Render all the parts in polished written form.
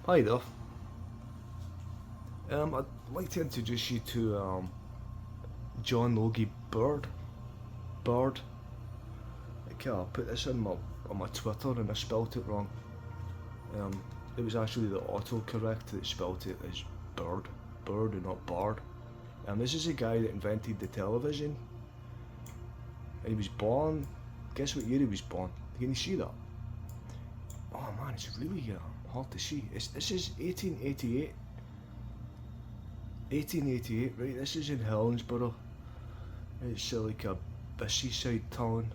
Hi there. I'd like to introduce you to John Logie Bird. Bird. Okay, I put this on my Twitter and I spelt it wrong. Um, it was actually the autocorrect that spelt it as bird, bird and not bard. This is a guy that invented the television. And he was born. Guess what year he was born? Can you see that? Oh man, it's really hard to see. This is 1888. 1888, right? This is in Helensburgh. It's like a seaside town.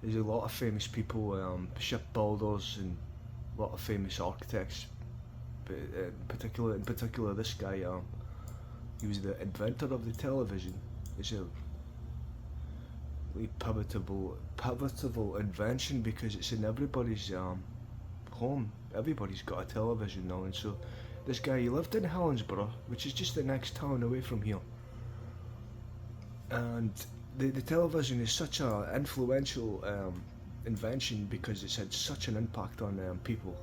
There's a lot of famous people, shipbuilders and a lot of famous architects. But in particular, this guy, he was the inventor of the television. It's a really pivotal invention because it's in everybody's home. Everybody's got a television now, and so this guy, he lived in Helensburgh, which is just the next town away from here. And the television is such an influential invention because it's had such an impact on people.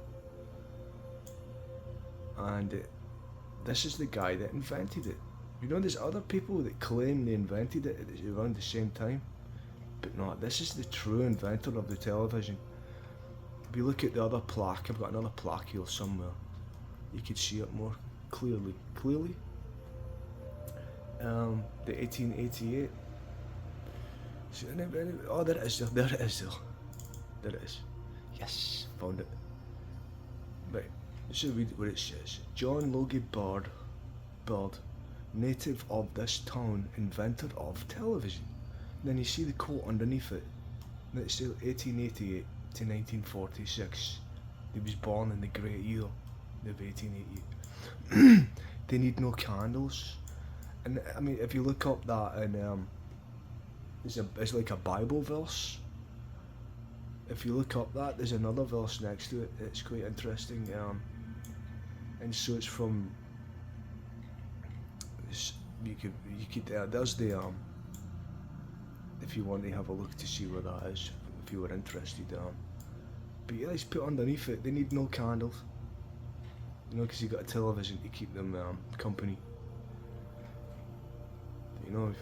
And this is the guy that invented it. You know, there's other people that claim they invented it around the same time, but no, this is the true inventor of the television. If you look at the other plaque, I've got another plaque here somewhere. You can see it more clearly. The 1888. So, oh, there it is. There it is. There it is. Yes, found it. Right. Let's read what it says. John Logie Bird, native of this town, inventor of television. Then you see the quote underneath it. It's 1888 to 1946. He was born in the great year of 1888. They need no candles. And I mean, if you look up that, and it's like a Bible verse. If you look up that, there's another verse next to it. It's quite interesting. And so it's from. You could. There's the. If you want to have a look to see where that is, if you were interested. But yeah, it's put underneath it. They need no candles. You know, because you got a television to keep them company. You know.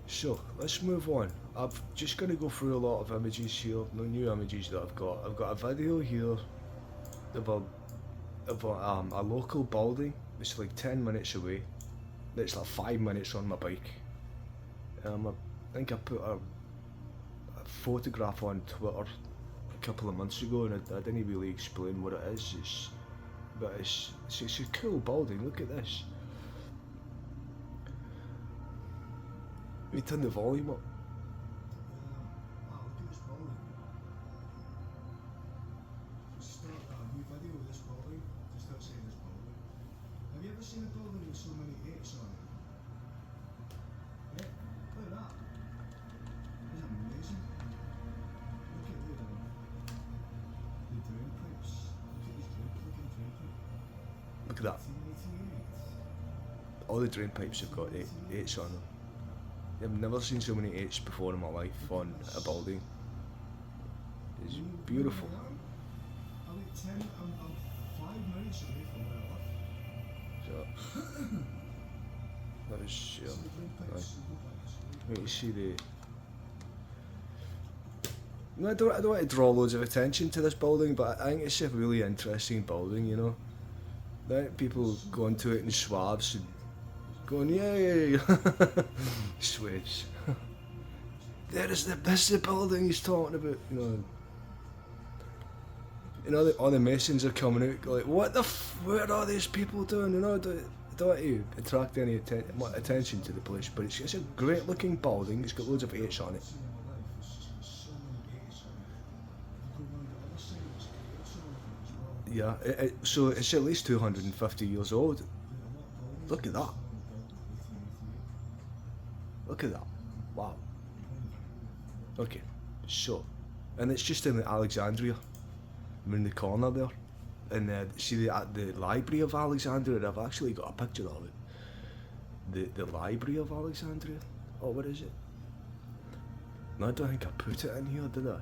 So let's move on. I've just going to go through a lot of images here. No new images that I've got. I've got a video here of a local building. It's like 10 minutes away. It's like 5 minutes on my bike. I think I put a photograph on Twitter a couple of months ago, and I didn't really explain what it is. But it's a cool building. Look at this. Let me turn the volume up. Wow, look at this building. Just start a new video of this building, just outside this building. Have you ever seen a building with so many H's on it? Yeah, look at that. That's amazing. Look at the drain pipes. Look at these drain pipes. Look at that. 1888. All the drain pipes have got 8s on them. I've never seen so many 8s before in my life on a building. It's beautiful. I'm like 10, I'm 5 minutes away from where I live. So that was See the drain pipes, wait to see the. No, I don't want to draw loads of attention to this building, but I think it's a really interesting building. You know, I think people go into it in swabs and going, yay! Swaves. This is the building he's talking about, you know. All the Masons are coming out like, what where are these people doing? You know, don't want to attract any attention to the place, but it's a great looking building. It's got loads of H's on it. Yeah, so it's at least 250 years old. Look at that. Look at that. Wow. Okay, so, and it's just in Alexandria. I'm in the corner there. And see the Library of Alexandria, I've actually got a picture of it. The Library of Alexandria? Oh, what is it? No, I don't think I put it in here, did I?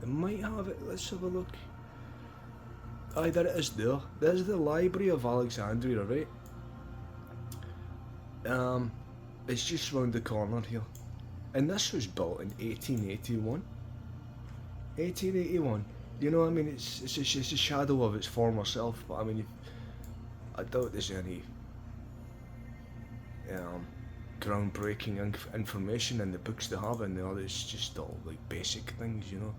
might have it. Let's have a look. Aye, there it is there. There's the Library of Alexandria, right? It's just round the corner here. And this was built in 1881. 1881. You know, I mean, it's a shadow of its former self, but I mean, I doubt there's any groundbreaking information in the books they have in there. It's just all like basic things, you know.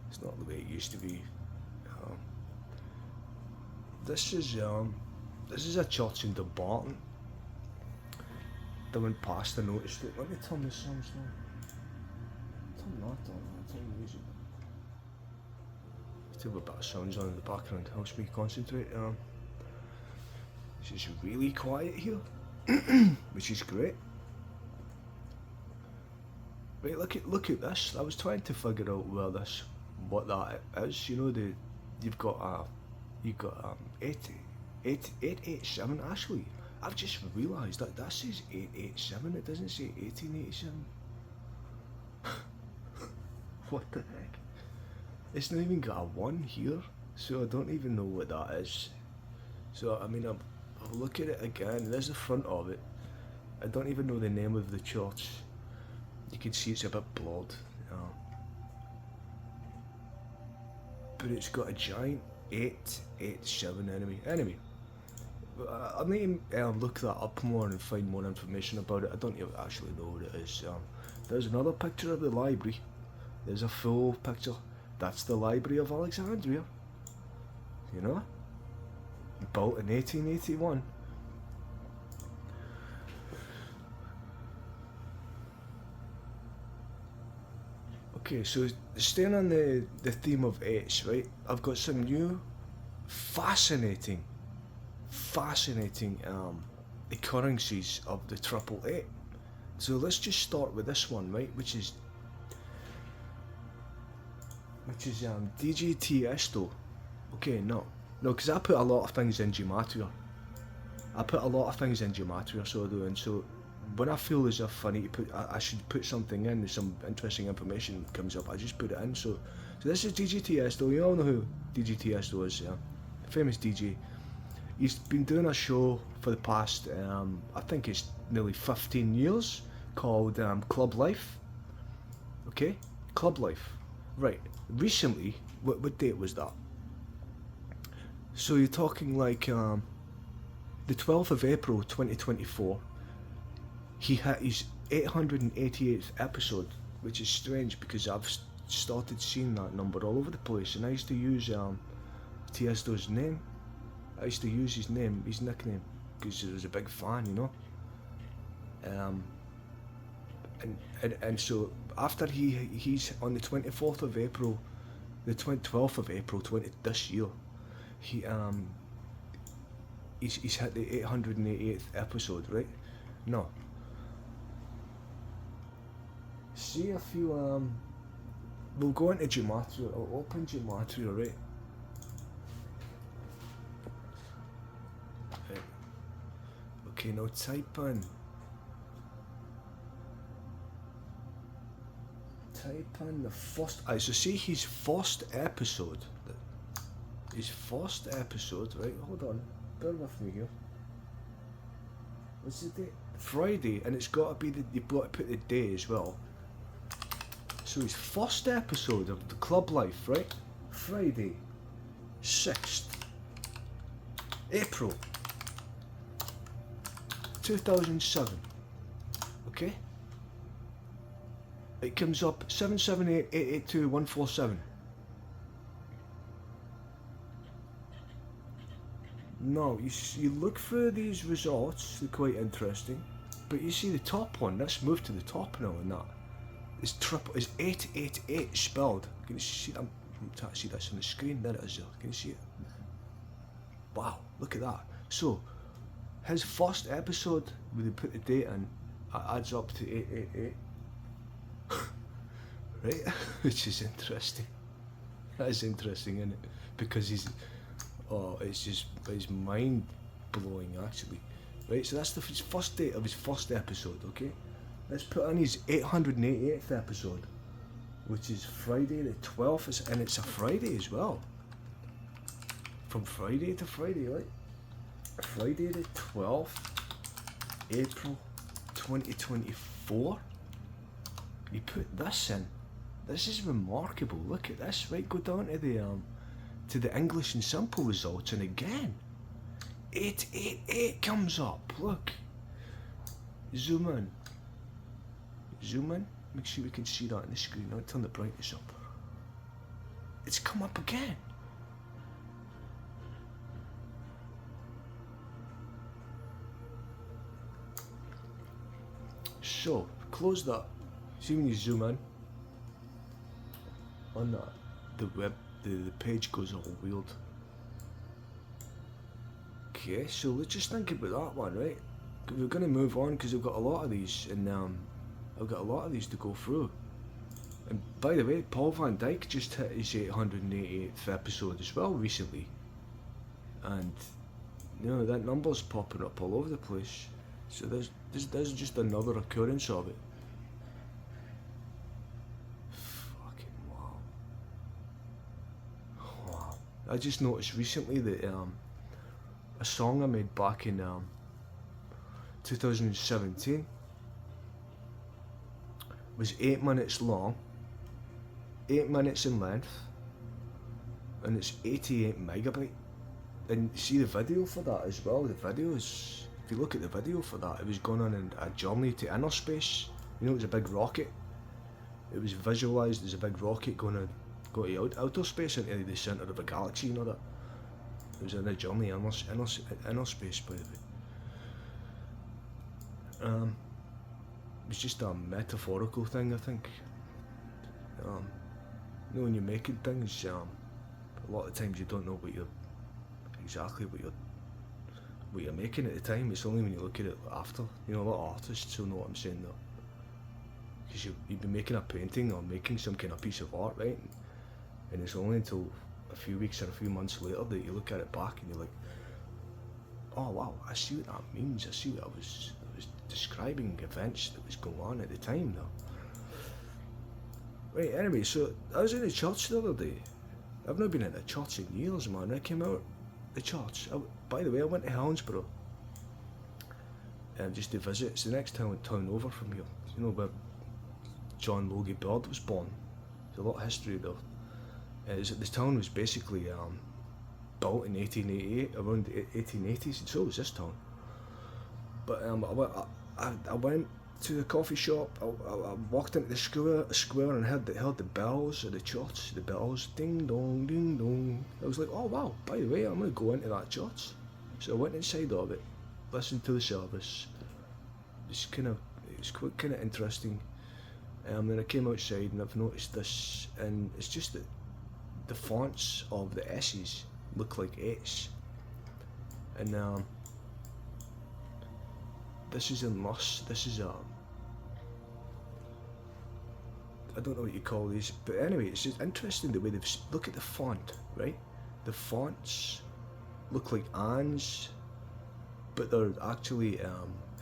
It's not the way it used to be. This is a church in Dumbarton. They went past, I noticed it. Let me turn the sounds down. Turn that down. Turn the music. Let's have a bit of sounds on in the background. Helps me concentrate. It's just really quiet here, which is great. Right, look at this. I was trying to figure out what that is. You know, you've got 887. Actually, I've just realised that says 887. It doesn't say 1887. What the heck? It's not even got a 1 here, so I don't even know what that is. So I mean, I'll look at it again. There's the front of it. I don't even know the name of the church. You can see it's a bit blurred, but it's got a giant 887 Anyway, I need to look that up more and find more information about it. I don't even actually know what it is. There's another picture of the library. There's a full picture. That's the Library of Alexandria. You know? Built in 1881. Okay, so staying on the theme of eights, right? I've got some new fascinating occurrences of the 888. So let's just start with this one, right? Which is DGT Esto. Okay, no, because I put a lot of things in Gematria. So I do, and so when I feel as if I need to I should put something in, some interesting information comes up, I just put it in. So this is DGT Esto. You all know who DGT Esto is, yeah? Famous DJ. He's been doing a show for the past, I think it's nearly 15 years, called Club Life. Okay, Club Life. Right. Recently, what date was that? So you're talking like the 12th of April 2024. He had his 888th episode, which is strange because I've started seeing that number all over the place, and I used to use Tiesto's name. I used to use his nickname, because I was a big fan, you know. And so after he's on the 24th of April, the 12th of April this year, he's hit the 888th episode, right? No. See if you we'll go into Gematria. I'll open Gematria, right? Okay, now type in the first. So see his first episode. Right? Hold on, bear with me here. What's the date? Friday, and it's got to be you've got to put the day as well. So his first episode of the Club Life, right? Friday, 6th April 2007. Okay? It comes up 778-882-147. No, you look through these results, they're quite interesting. But you see the top one, let's move to the top now and that. It's 888 spelled. Can you see? I'm trying to see this on the screen. There it is. Can you see it? Wow, look at that. So, his first episode, when they put the date in, it adds up to 888. Right? Which is interesting. That is interesting, isn't it? Because it's mind blowing actually. Right, so that's his first date of his first episode, okay? Let's put in his 888th episode. which is Friday the 12th, and it's a Friday as well. From Friday to Friday, like Friday the 12th, April 2024. You put this in. This is remarkable. Look at this. Right, go down to the English and simple results, and again, 888 comes up. Look. Zoom in. Zoom in. Make sure we can see that on the screen. Now turn the brightness up. It's come up again. So, close that. See when you zoom in on that, the page goes all weird. Okay, so let's just think about that one, right? We're going to move on because we've got a lot of these, and I've got a lot of these to go through. And by the way, Paul Van Dyke just hit his 888th episode as well recently, and you know that number's popping up all over the place. So there's just another occurrence of it. Fucking wow. Wow. I just noticed recently that a song I made back in 2017 was 8 minutes long, 8 minutes in length, and it's 88 megabyte. And see the video for that as well. The video is, if you look at the video for that, it was going on a journey to inner space. You know, it was a big rocket. It was visualised as a big rocket going to outer space into the centre of a galaxy, you know that. It was in a journey inner space, by the way. It was just a metaphorical thing, I think. You know, when you're making things, a lot of times you don't know exactly what you're making at the time. It's only when you look at it after. You know, a lot of artists will know what I'm saying though. Because you've been making a painting or making some kind of piece of art, right? And it's only until a few weeks or a few months later that you look at it back and you're like, oh wow, I see what that means. I see what I was describing events that was going on at the time though. Right, anyway, so I was in the church the other day. I've not been in a church in years, man. I came out the church. By the way, I went to Helensburgh just to visit. It's the next town over from here. You know where John Logie Bird was born. There's a lot of history there. The town was basically built in 1888, around the 1880s, and so was this town. But I went to the coffee shop. I walked into the square and heard the bells of the church. The bells, ding dong, ding dong. I was like, oh wow! By the way, I'm gonna go into that church. So I went inside of it, listened to the service. It's quite kind of interesting. Then I came outside and I've noticed this, and it's just that the fonts of the S's look like H's, and this is in Lush. This is I don't know what you call these, but anyway, it's just interesting the way they've look at the font, right? The fonts look like An's, but they're actually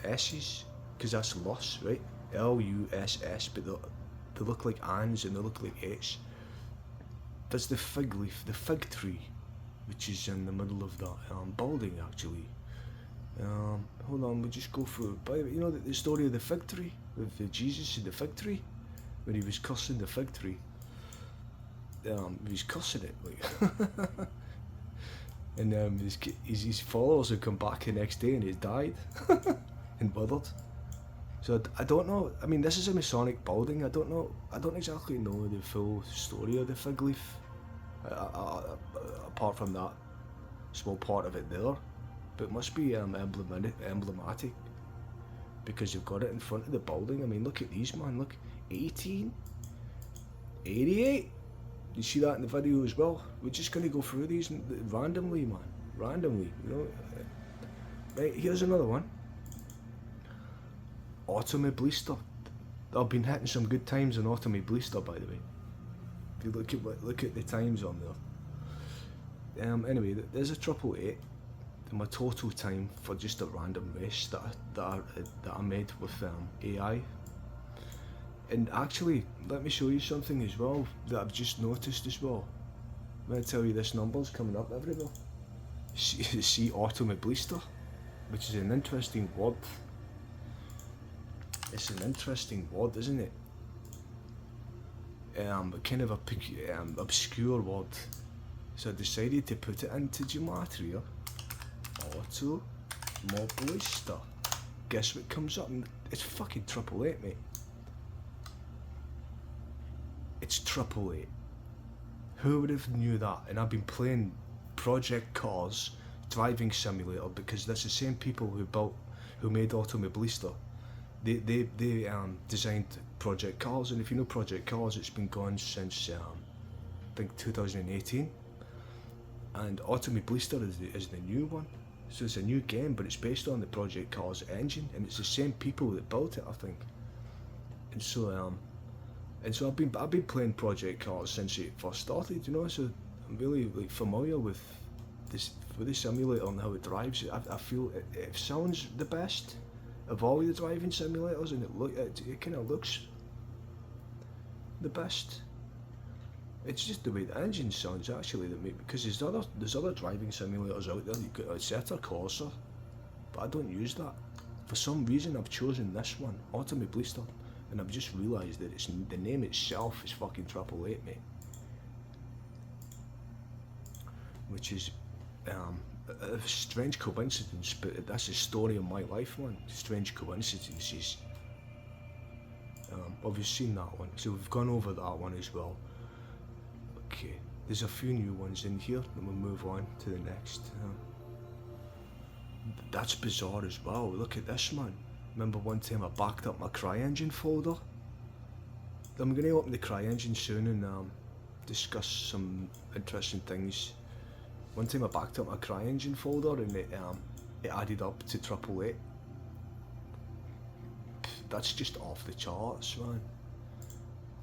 S's, because that's Lush, right? Luss, but they look like An's and they look like H. There's the fig leaf, the fig tree, which is in the middle of that building actually. Hold on, we'll just go through. You know the story of the fig tree, with Jesus and the fig tree, when he was cursing the fig tree. He was cursing it, like, and his followers had come back the next day and it died and withered. So I don't know. I mean, this is a Masonic building. I don't exactly know the full story of the fig leaf, apart from that small part of it there. But it must be emblematic, because you've got it in front of the building. I mean, look at these, man. Look, 1888. You see that in the video as well. We're just going to go through these randomly, man. Randomly, you know. Right, here's another one. Autumn Bleaster. I've been hitting some good times on Autumn Bleaster, by the way. If you look at the times on there. Anyway, there's a 888. My total time for just a random race that I made with AI And actually, let me show you something as well that I've just noticed as well. I'm going to tell you this number's coming up everywhere. See automobilista, which is an interesting word. It's an interesting word, isn't it? Kind of a obscure word. So I decided to put it into gematria. Automobilista. Guess what comes up? It's fucking 888, mate. It's 888. Who would have knew that? And I've been playing Project Cars driving simulator because that's the same people who made Automobilista. They designed Project Cars, and if you know Project Cars, it's been going since I think 2018. And Automobilista is the new one, so it's a new game, but it's based on the Project Cars engine, and it's the same people that built it, I think. And so I've been playing Project Cars since it first started, you know. So I'm really like familiar with the simulator and how it drives. I feel it sounds the best of all the driving simulators, and it kind of looks the best. It's just the way the engine sounds actually that make, because there's other driving simulators out there. You've got Assetto Corsa, but I don't use that. For some reason I've chosen this one, Automobilista, and I've just realised that the name itself is fucking 888, mate. Which is a strange coincidence, but that's the story of my life, man. Strange coincidences. You've seen that one, so we've gone over that one as well. Okay, there's a few new ones in here, and we'll move on to the next. That's bizarre as well. Look at this, man. Remember one time I backed up my Cryengine folder? I'm going to open the Cryengine soon and discuss some interesting things. One time I backed up my Cryengine folder and it added up to 888. That's just off the charts, man.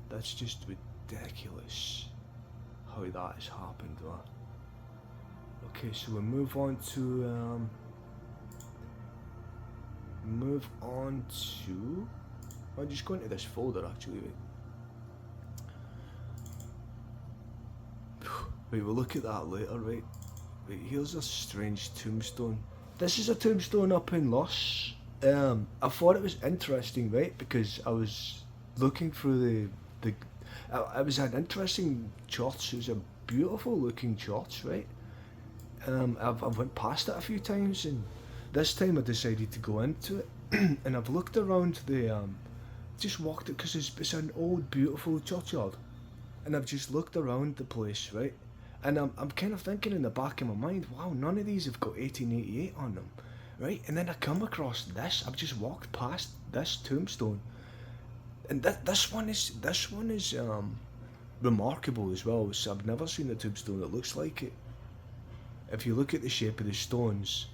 That's just ridiculous how that has happened, man. Okay, so we'll move on to I'll just go into this folder actually. Wait, we'll look at that later, right? Wait, here's a strange tombstone. This is a tombstone up in Luss. I thought it was interesting, right? Because I was looking through it was an interesting church. It was a beautiful looking church, right? I've went past it a few times, and this time I decided to go into it. And I've looked around just walked it, because it's an old beautiful churchyard, and I've just looked around the place, right? And I'm kind of thinking in the back of my mind, wow, none of these have got 1888 on them, right? And then I come across this. I've just walked past this tombstone, and this one is remarkable as well. So I've never seen a tombstone that looks like it. If you look at the shape of the stones,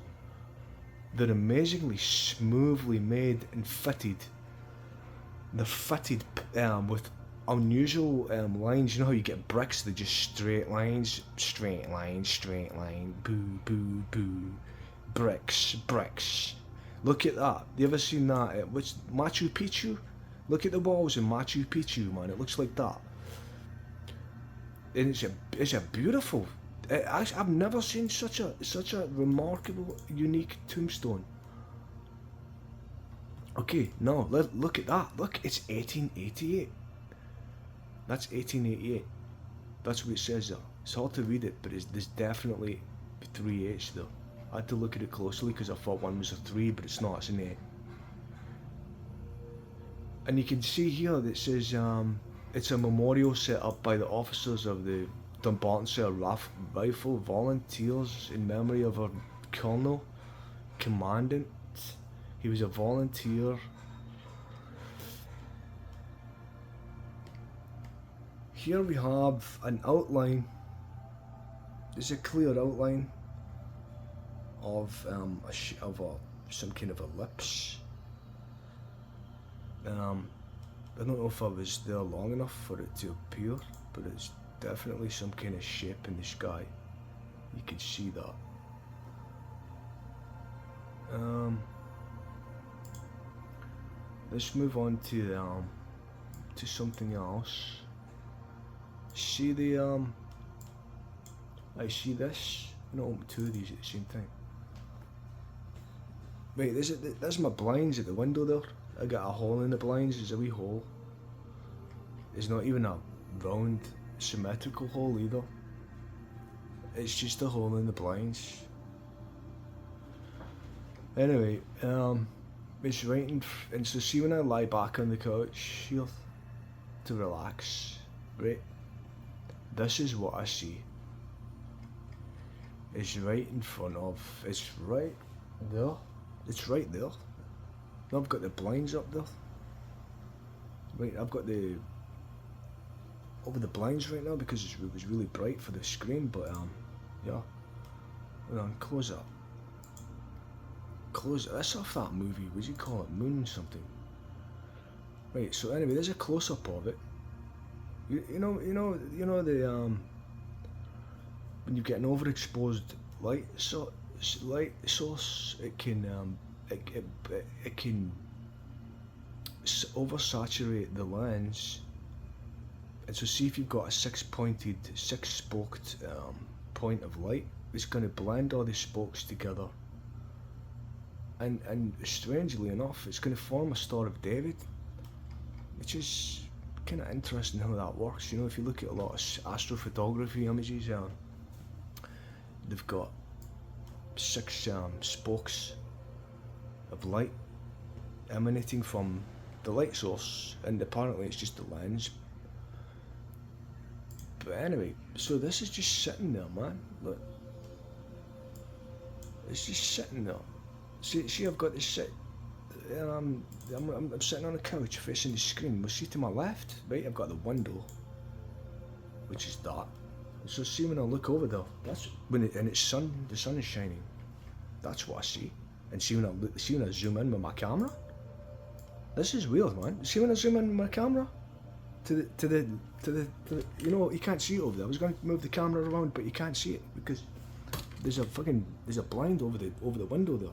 they're amazingly smoothly made and fitted. They're fitted with unusual lines. You know how you get bricks? They're just straight lines, straight line, boo, boo, boo. Bricks. Look at that. You ever seen that? What's Machu Picchu? Look at the walls in Machu Picchu, man. It looks like that. And it's a beautiful. I've never seen such a remarkable, unique tombstone. Okay, no, look at that. Look, it's 1888. That's 1888. That's what it says there. It's hard to read it, but there's definitely 3 H's there. I had to look at it closely because I thought one was a 3, but it's not, it's an 8. And you can see here that it says it's a memorial set up by the officers of the Dumbartonshire Rifle Volunteers in memory of our colonel, commandant. He was a volunteer. Here we have an outline. There's a clear outline of some kind of ellipse. I don't know if I was there long enough for it to appear, but it's definitely some kind of shape in the sky. You can see that. Let's move on to to something else. See the I see this. I'm gonna open two of these at the same time. Wait, there's my blinds at the window there. I got a hole in the blinds. There's a wee hole. It's not even a round, symmetrical hole either. It's just a hole in the blinds. Anyway, it's right and so see when I lie back on the couch here to relax, right? This is what I see. It's right in front of, it's right there. It's right there. Now I've got the blinds up there. Right, I've got the over the blinds right now because it was really bright for the screen, but yeah. Hold on, close up. Close this off that movie. What do you call it? Moon something. Right. So anyway, there's a close up of it. You know the when you get an overexposed light source, it can it can oversaturate the lens. And so see if you've got a six-spoked point of light, it's going to blend all the spokes together. And strangely enough, it's going to form a Star of David, which is kind of interesting how that works. You know, if you look at a lot of astrophotography images, they've got six spokes of light emanating from the light source, and apparently it's just the lens. But anyway, so this is just sitting there, man. Look, it's just sitting there. See, I've got this sit. I'm sitting on a couch facing the screen. We'll see to my left, right? I've got the window, which is that. So see when I look over there, that's when the sun is shining. That's what I see. And see when I zoom in with my camera. This is weird, man. See when I zoom in with my camera to the you know, you can't see it over there. I was going to move the camera around, but you can't see it because there's a blind over the window there.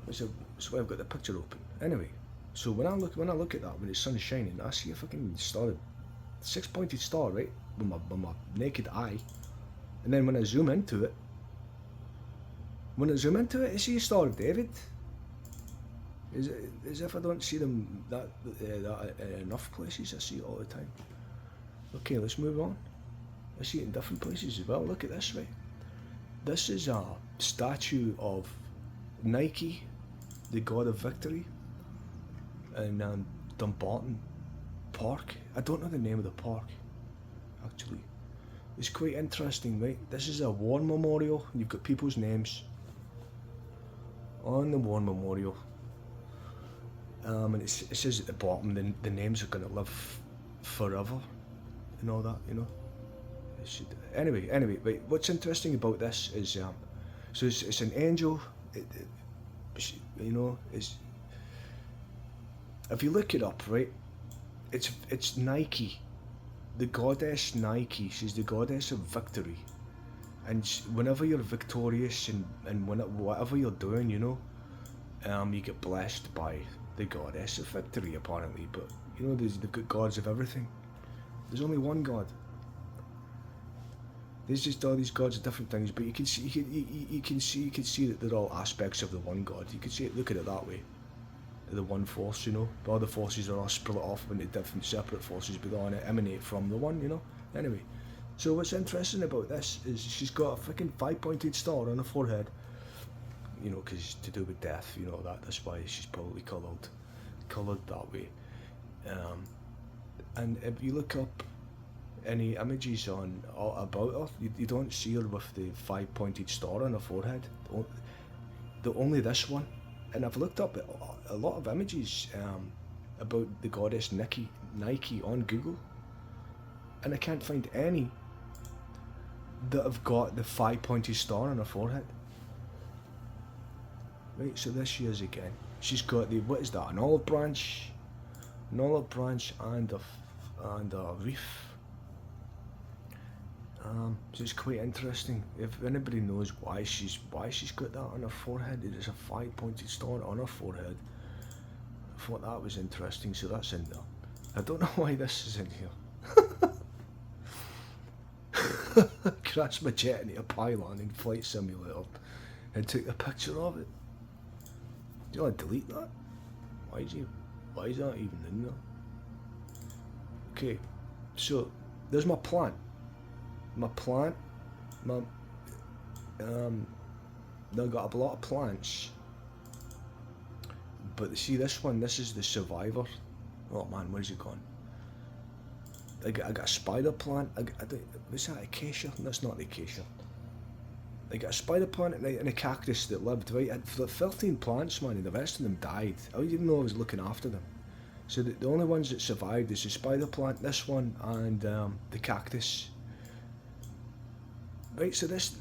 That's why I've got the picture open. Anyway, so when I look at that when the sun's shining, I see a fucking star, six-pointed star, right, with my naked eye. And then when I zoom into it, I see a Star of David. As if I don't see them that enough places. I see it all the time. Okay, let's move on. I see it in different places as well. Look at this, right? This is a statue of Nike, the god of victory, in Dumbarton Park. I don't know the name of the park, actually. It's quite interesting, right? This is a war memorial. You've got people's names on the war memorial. And it says at the bottom the names are going to live forever and all that, you know. Anyway, right, what's interesting about this is so it's an angel. You know, if you look it up, right, it's Nike, the goddess Nike. She's the goddess of victory, and whenever you're victorious and whatever you're doing, you know, you get blessed by the goddess of victory, apparently. But you know, they've got gods of everything. There's only one god. There's just all these gods of different things, but you can see that they're all aspects of the one god. You can see it, look at it that way. The one force, you know. All the forces are all split off into different separate forces, but they all emanate from the one, you know. Anyway, so what's interesting about this is she's got a freaking 5-pointed star on her forehead. You know, because to do with death, you know, that's why she's probably coloured that way. And if you look up any images about her, you don't see her with the 5-pointed star on her forehead. Only this one. And I've looked up a lot of images about the goddess Nike on Google, and I can't find any that have got the 5-pointed star on her forehead. Right, so there she is again. She's got the, what is that, an olive branch and a reef. So it's quite interesting. If anybody knows why she's got that on her forehead, it is a 5-pointed star on her forehead thought that was interesting, so that's in there. I don't know why this is in here. Crashed my jet into a pylon in Flight Simulator and took a picture of it. Do you want to delete that? Why is that even in there? Okay, so there's my plant. I've got a lot of plants. But see this one, this is the survivor. Oh man, where's it gone? I got a spider plant. Was that acacia? That's not the acacia. I got a spider plant and a cactus that lived, right? I had 13 plants, man, and the rest of them died. I didn't even know I was looking after them. So the only ones that survived is the spider plant, this one, and the cactus. Right, so this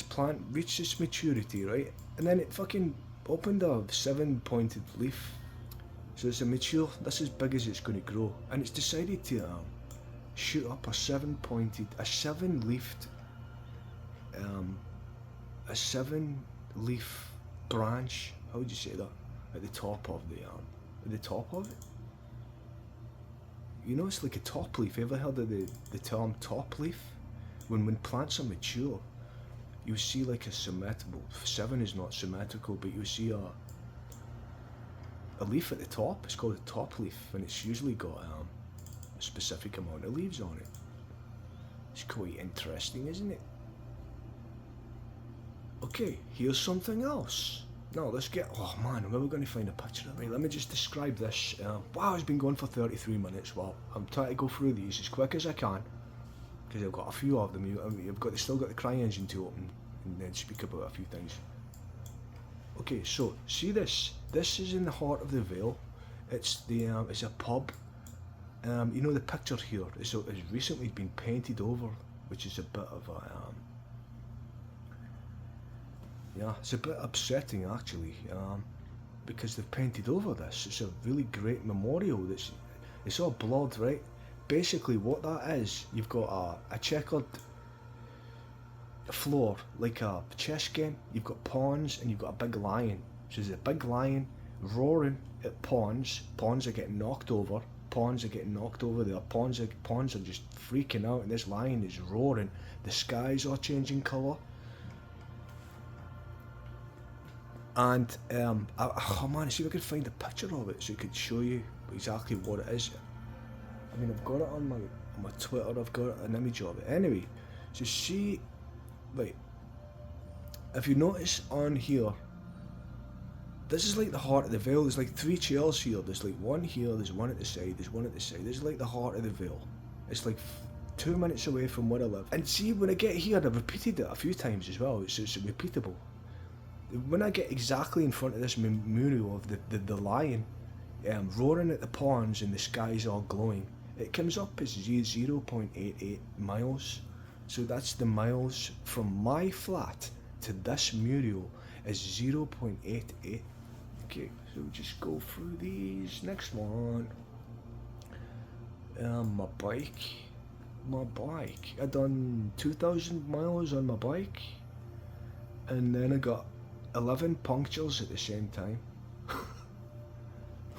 plant reached its maturity, right? And then it fucking opened a 7-pointed leaf. So it's a mature, that's as big as it's going to grow. And it's decided to shoot up a 7-leafed, a 7-leaf branch. How would you say that? At the top of it. You know, it's like a top leaf. Ever heard of the term top leaf? When plants are mature, you see like a symmetrical. 7 is not symmetrical, but you see a leaf at the top. It's called a top leaf, and it's usually got a specific amount of leaves on it. It's quite interesting, isn't it? Okay, here's something else. Now let's get. Oh man, where are we going to find a picture of it? Right, let me just describe this. Wow, it's been going for 33 minutes. Well, I'm trying to go through these as quick as I can, because I've got a few of them. Still got the Cryengine to open and then speak about a few things. Okay, so see this. This is in the heart of the Vale. It's it's a pub. You know the picture here. It's recently been painted over, which is a bit of a yeah, it's a bit upsetting actually, because they've painted over this. It's a really great memorial. It's all blood, right? Basically what that is, you've got a checkered floor, like a chess game. You've got pawns and you've got a big lion. So there's a big lion roaring at pawns. Pawns are getting knocked over. Pawns are getting knocked over there. Pawns are just freaking out, and this lion is roaring. The skies are changing colour. And oh man, see if I could find a picture of it so I could show you exactly what it is. I mean, I've got it on my Twitter. I've got an image of it. Anyway, so see, right. If you notice on here, this is like the heart of the Vale. There's like 3 chairs here. There's like one here. There's one at the side. There's one at the side. This is like the heart of the Vale. It's like 2 minutes away from where I live. And see, when I get here, I've repeated it a few times as well. It's repeatable. When I get exactly in front of this memorial of the lion roaring at the pawns and the sky's all glowing, it comes up as 0.88 miles. So that's the miles from my flat to this mural is 0.88. Okay, so just go through these. Next one. My bike. I done 2,000 miles on my bike, and then I got 11 punctures at the same time.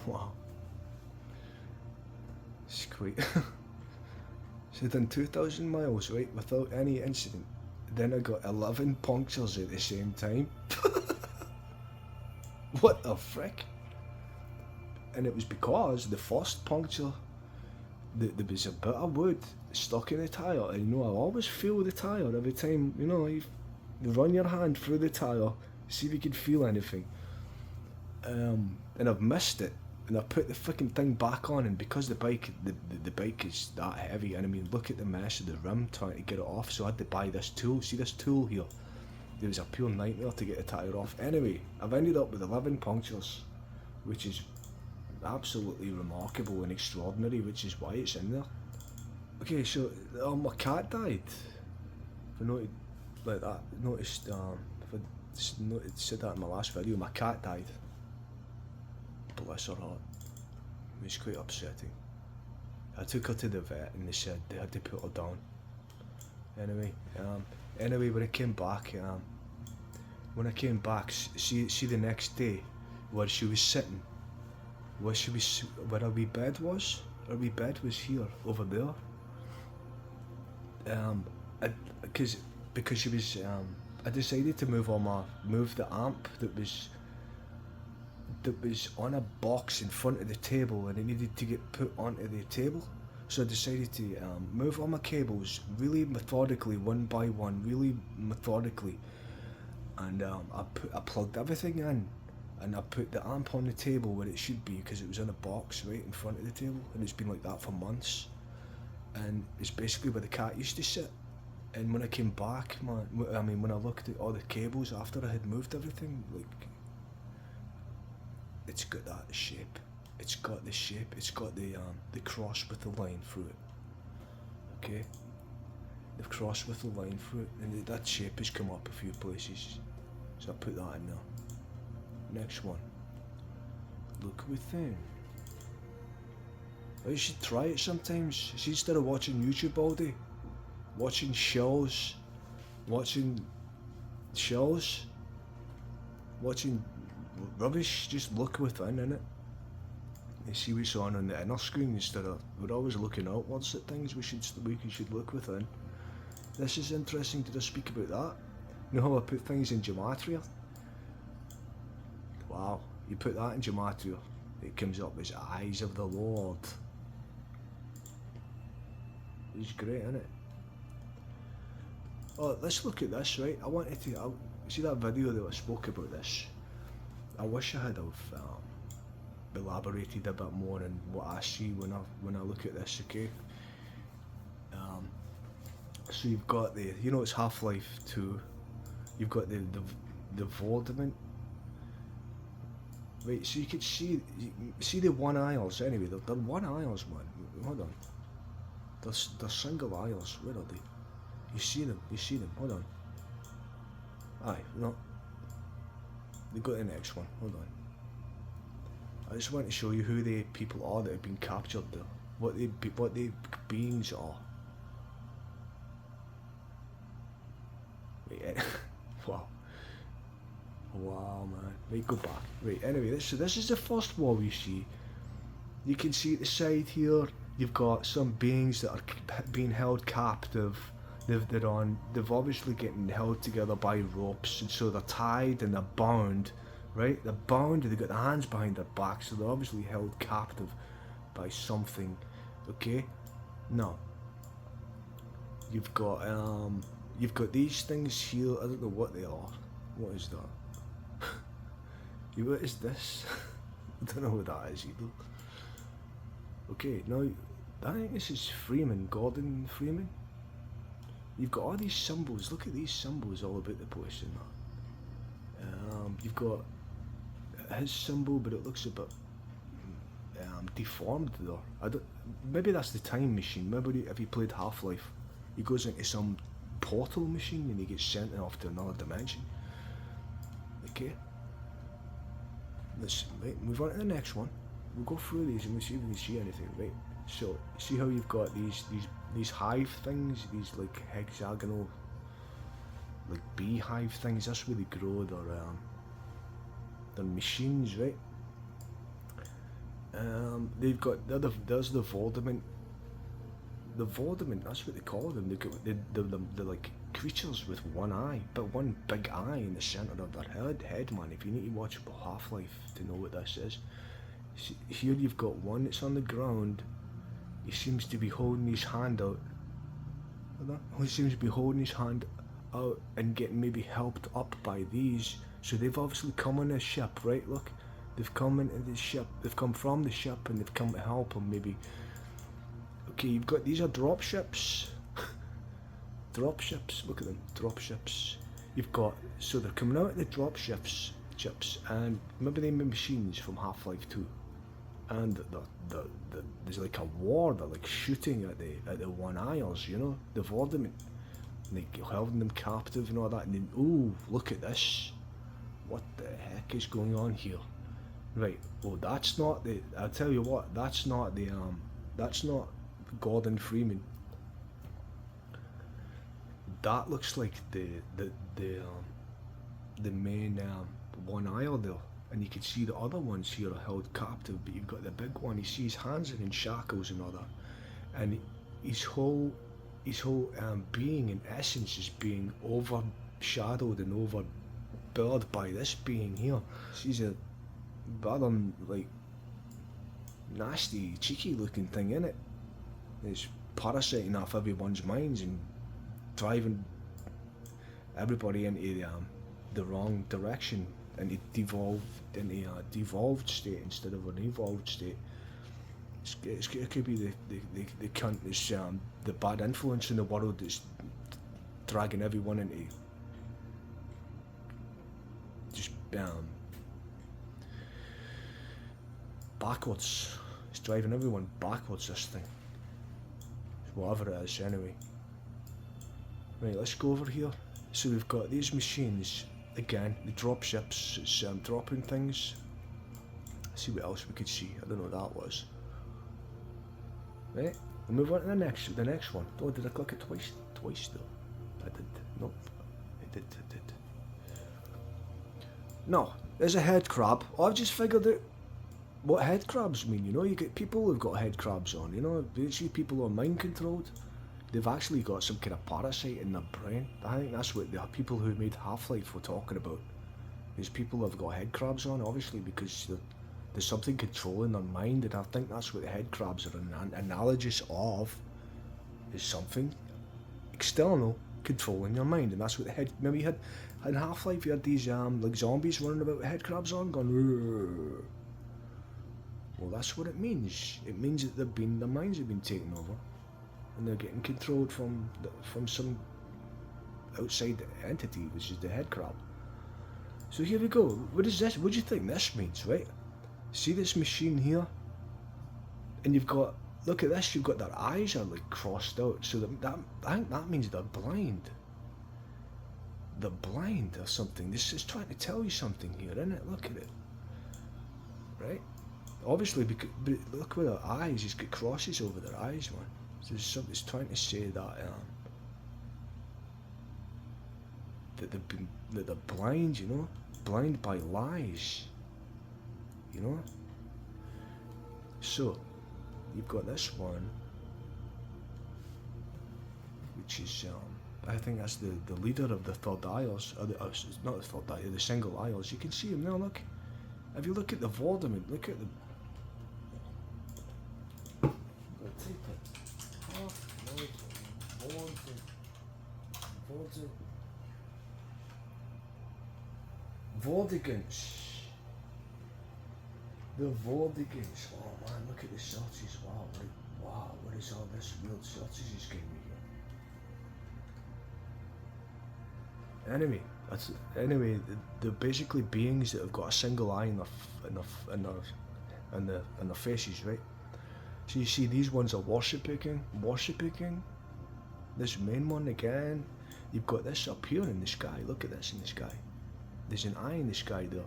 Wow. It's quite. So I done 2,000 miles, right, without any incident. Then I got 11 punctures at the same time. What the frick? And it was because the first puncture, there was a bit of wood stuck in the tyre. And you know, I always feel the tyre every time, you know, you run your hand through the tyre, see if you can feel anything. And I've missed it. And I put the freaking thing back on, and because the bike is that heavy, and I mean, look at the mess of the rim trying to get it off, so I had to buy this tool. See this tool here? It was a pure nightmare to get the tyre off. Anyway, I've ended up with 11 punctures, which is absolutely remarkable and extraordinary, which is why it's in there. Okay, so my cat died. If I noted like that, noticed if I said that in my last video, my cat died. Bless her heart. It was quite upsetting. I took her to the vet and they said they had to put her down. Anyway, when I came back, see the next day where she was sitting, where she was, where our wee bed was. Our wee bed was here, over there. Because she was, I decided to move the amp that was on a box in front of the table, and it needed to get put onto the table. So I decided to move all my cables really methodically, one by one, really methodically, and I plugged everything in, and I put the amp on the table where it should be, because it was in a box right in front of the table, and it's been like that for months. And it's basically where the cat used to sit. And when I came back, man, I mean, when I looked at all the cables after I had moved everything, like, it's got that shape. It's got the shape. It's got the cross with the line through it. Okay, the cross with the line through it, and that shape has come up a few places. So I put that in there. Next one. Look within. Well, you should try it sometimes. See, instead of watching YouTube all day, watching shows, watching rubbish, just look within, innit? You see what's on the inner screen instead of, we're always looking outwards at things. We should look within. This is interesting to just speak about that. You know how I put things in gematria? Wow, you put that in gematria, it comes up as eyes of the Lord. It's great, isn't it? Oh, let's look at this, right? I wanted to see that video that I spoke about this. I wish I had elaborated a bit more on what I see when I look at this. Okay. So you've got it's Half-Life 2. You've got the Vordament. Right, so you can see the one aisles anyway. They're one aisles, man. Hold on. They're single aisles. Where are they? You see them. Hold on. Aye, no. They go to the next one. Hold on. I just want to show you who the people are that have been captured there. What the beings are. Wait, wow. Wow, man. Right, go back. Right, anyway, so this is the first wall we see. You can see at the side here, you've got some beings that are being held captive. They've obviously getting held together by ropes, and so they're tied and they're bound, right? They're bound, they've got their hands behind their back, so they're obviously held captive by something, okay? Now, you've got these things here. I don't know what they are. What is that? What is this? I don't know what that is either. Okay, now, I think this is Gordon Freeman. You've got all these symbols. Look at these symbols all about the place and that. You've got his symbol, but it looks a bit deformed there. Maybe that's the time machine. Maybe if he played Half-Life, he goes into some portal machine and he gets sent off to another dimension. Okay. Let's move on to the next one. We'll go through these and we'll see if we can see anything, right? So, see how you've got these hive things, these like hexagonal, like beehive things. That's where they grow their machines, right? They've got there's the Vordament. The Vordament, that's what they call them. They're like creatures with one eye, but one big eye in the centre of their head, man. If you need to watch Half-Life to know what this is. See, here you've got one that's on the ground. He seems to be holding his hand out. He seems to be holding his hand out and getting maybe helped up by these. So they've obviously come on a ship, right? Look, they've come into the ship. They've come from the ship and they've come to help him, maybe. Okay, you've got, these are drop ships. Drop ships, look at them, drop ships. You've got, so they're coming out of the drop ships, and remember the machines from Half-Life 2? And there's like a war, they're like shooting at the one aisles, you know, the Vordament, like holding them captive and all that, and then, ooh, look at this, what the heck is going on here? Right, well that's not the, I'll tell you what, that's not Gordon Freeman. That looks like the main one aisle there. and you can see the other ones here are held captive, but you've got the big one, you see his hands are in shackles and all that, and his whole being and essence is being overshadowed and overburdened by this being here. She's a rather like nasty, cheeky looking thing, innit? It's parasiting off everyone's minds and driving everybody into the wrong direction, and it devolved into a devolved state instead of an evolved state. It could be the cunt is the bad influence in the world that's dragging everyone into just backwards. It's driving everyone backwards, this thing. Whatever it is, anyway. Right, let's go over here. So we've got these machines, again, the drop ships, it's dropping things. Let's see what else we could see. I don't know what that was. Right, we'll move on to the next one. Oh, did I click it twice? Twice though. I did. Nope. I did. No, there's a head crab. Oh, I've just figured out what head crabs mean, you know. You get people who've got head crabs on, you know. You see people who are mind controlled. They've actually got some kind of parasite in their brain. I think that's what the people who made Half-Life were talking about. Is people who've got head crabs on, obviously, because there's something controlling their mind, and I think that's what the head crabs are an analogous of. Is something external controlling your mind, and that's what the head. Maybe you had in Half-Life, you had these like zombies running about with head crabs on, going. Rrr. Well, that's what it means. It means that their minds have been taken over, and they're getting controlled from some outside entity, which is the head crab. So here we go. What is this? What do you think this means, right? See this machine here, and you've got. Look at this. You've got their eyes are like crossed out. So that I think that means they're blind. They're blind or something. This is trying to tell you something here, isn't it? Look at it. Right. Obviously, because, but look with their eyes, he's got crosses over their eyes, man. So something's trying to say that that they're blind, you know, blind by lies, you know. So you've got this one, which is I think that's the leader of the Third Isles, or not the Third Isle, the Single Isles. You can see him now. Look, if you look at the Voldemort, look at the. Vortigans. The Vortigans. Oh man, look at the Celtics. Wow, like, wow, what is all this weird Celtics is giving me here? Anyway, they're basically beings that have got a single eye in their faces, right? So you see these ones are worshipping. This main one again. You've got this up here in the sky. Look at this in the sky. There's an eye in the sky there,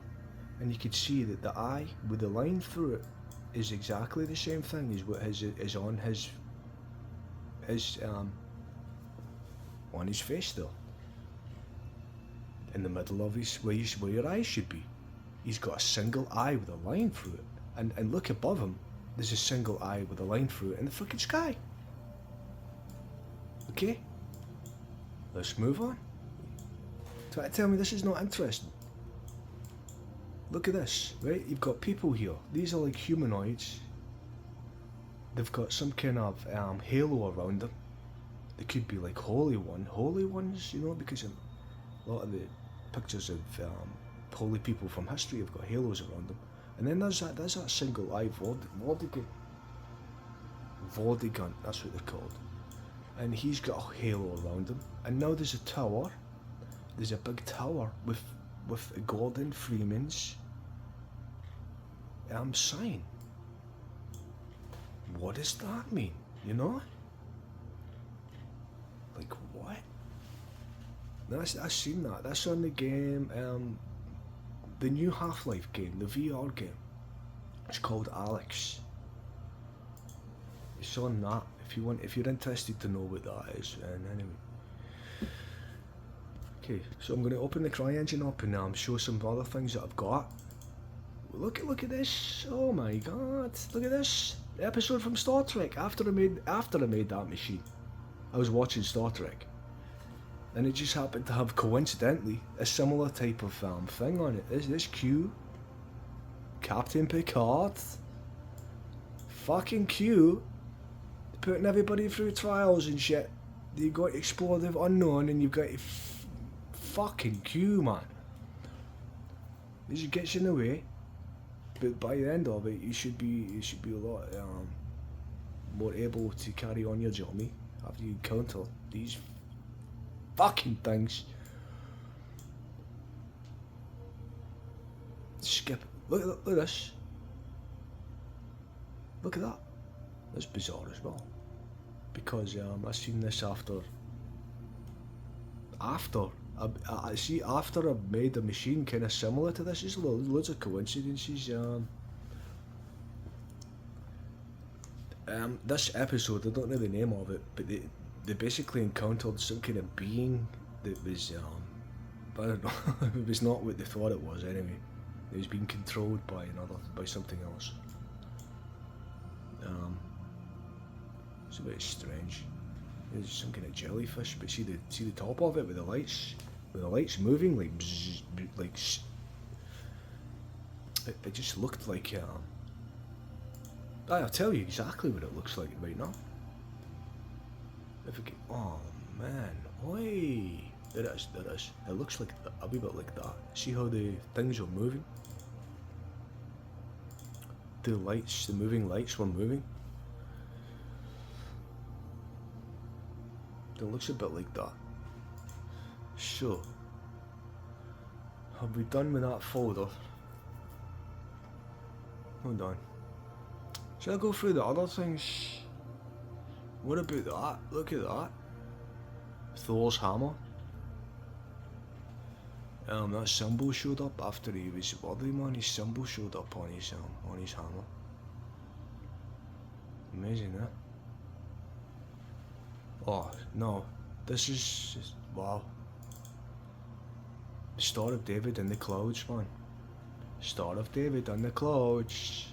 and you can see that the eye with the line through it is exactly the same thing as what is on his face there. In the middle of his where your eyes should be. He's got a single eye with a line through it. And look above him, there's a single eye with a line through it in the fucking sky. Okay? Let's move on. Try to tell me this is not interesting. Look at this, right? You've got people here. These are like humanoids. They've got some kind of halo around them. They could be like holy ones, you know, because a lot of the pictures of holy people from history have got halos around them. And then there's that single eye Vortigern, that's what they're called. And he's got a halo around him. And now there's a tower. There's a big tower with Gordon Freeman's sign. What does that mean? You know? Like what? I've seen that. That's on the game, the new Half-Life game, the VR game. It's called Alex. It's on that. If you're interested to know what that is. And anyway. Okay, so I'm going to open the Cryengine up and show some other things that I've got. look at this. Oh my god, look at this episode from Star Trek. After I made that machine, I was watching Star Trek, and it just happened to have coincidentally a similar type of thing on it. This Q, Captain Picard, fucking Q, putting everybody through trials and shit. You've got to explore the unknown, and you've got to fucking Q, man. It just gets in the way, but by the end of it, you should be a lot more able to carry on your journey after you encounter these fucking things. Skip. Look at this. Look at that. That's bizarre as well. Because I seen this after I see after I made a machine kind of similar to this. There's loads of coincidences. This episode, I don't know the name of it, but they basically encountered some kind of being that was I don't know. It was not what they thought it was anyway. It was being controlled by something else. It's a bit strange. There's some kind of jellyfish, but see the top of it with the lights moving like bzz, like it just looked like I'll tell you exactly what it looks like right now. If it oh man, oi, there it is. It looks like a wee bit like that. See how the things are moving? The moving lights were moving. It looks a bit like that. So, have we done with that folder? Hold on. Shall I go through the other things? What about that? Look at that. Thor's hammer. That symbol showed up after he was worthy, man. His symbol showed up on his hammer. Amazing, eh? Oh no, this is just, wow. The Star of David in the clouds, man. Star of David in the clouds.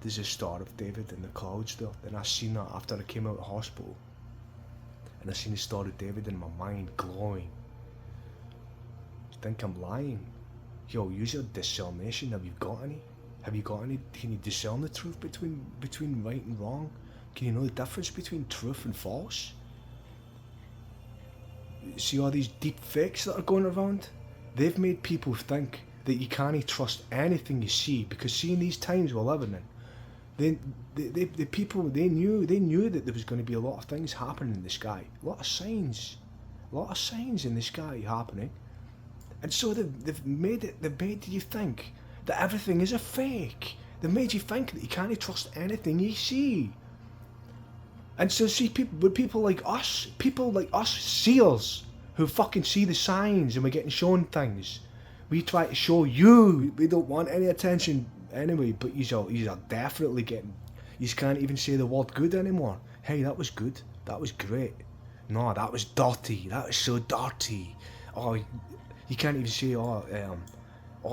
There's a Star of David in the clouds there, and I seen that after I came out of hospital. And I seen the Star of David in my mind glowing. You think I'm lying? Yo, use your discernation. Have you got any? Can you discern the truth between right and wrong? Can you know the difference between truth and false? See all these deep fakes that are going around? They've made people think that you can't trust anything you see, because seeing these times we're living in, the people knew that there was going to be a lot of things happening in the sky, a lot of signs in the sky happening, and so they've made you think that everything is a fake. They've made you think that you can't trust anything you see. And so see people like us seers who fucking see the signs and we're getting shown things. We try to show you. We don't want any attention anyway, but you're definitely getting. You can't even say the word good anymore. Hey, that was good. That was great. No, that was dirty. That was so dirty. Oh, you can't even say oh,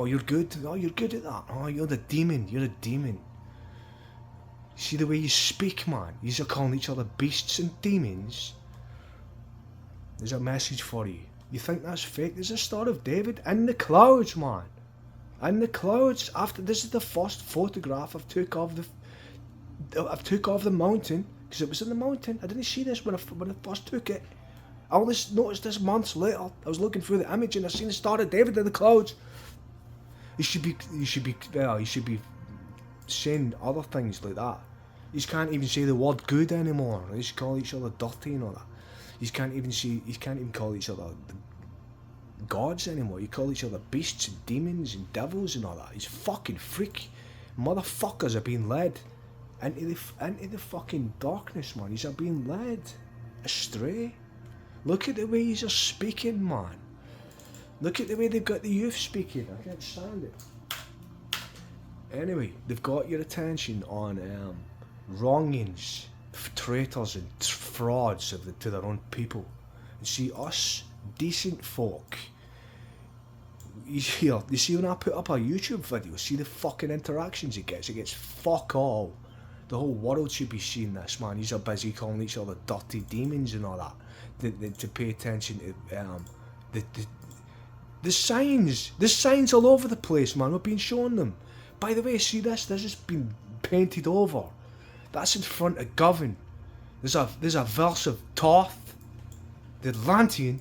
you're good. Oh, you're good at that. Oh, you're the demon. You're a demon. See the way you speak, man? You're calling each other beasts and demons. There's a message for you. You think that's fake? There's a Star of David in the clouds, man. In the clouds. After this is the first photograph I've took of the mountain, because it was in the mountain. I didn't see this when I first took it. I only noticed this months later. I was looking through the image and I seen the Star of David in the clouds. You should be saying other things like that. You can't even say the word good anymore. You just call each other dirty and all that. You can't even call each other gods anymore. You call each other beasts and demons and devils and all that. These fucking freak motherfuckers are being led into the fucking darkness, man. These are being led astray. Look at the way he's speaking, man. Look at the way they've got the youth speaking. I can't stand it. Anyway, they've got your attention on wrongings, traitors and frauds to their own people. And see, us decent folk, you see when I put up a YouTube video, see the fucking interactions it gets? It gets fuck all. The whole world should be seeing this, man. He's are busy calling each other dirty demons and all that. To pay attention to the signs. There's signs all over the place, man. We've been showing them. By the way, see this? This has been painted over. That's in front of Govan. There's a verse of Thoth, the Atlantean.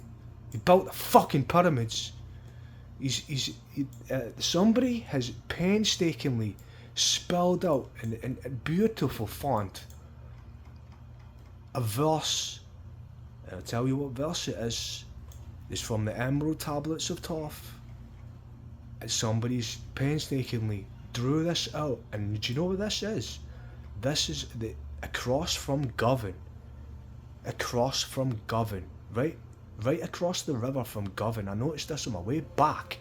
He built the fucking pyramids. Somebody has painstakingly spelled out in beautiful font a verse. And I'll tell you what verse it is. It's from the Emerald Tablets of Thoth. And somebody's painstakingly drew this out. And do you know what this is? This is across from Govan. Across from Govan, right? Right across the river from Govan. I noticed this on my way back.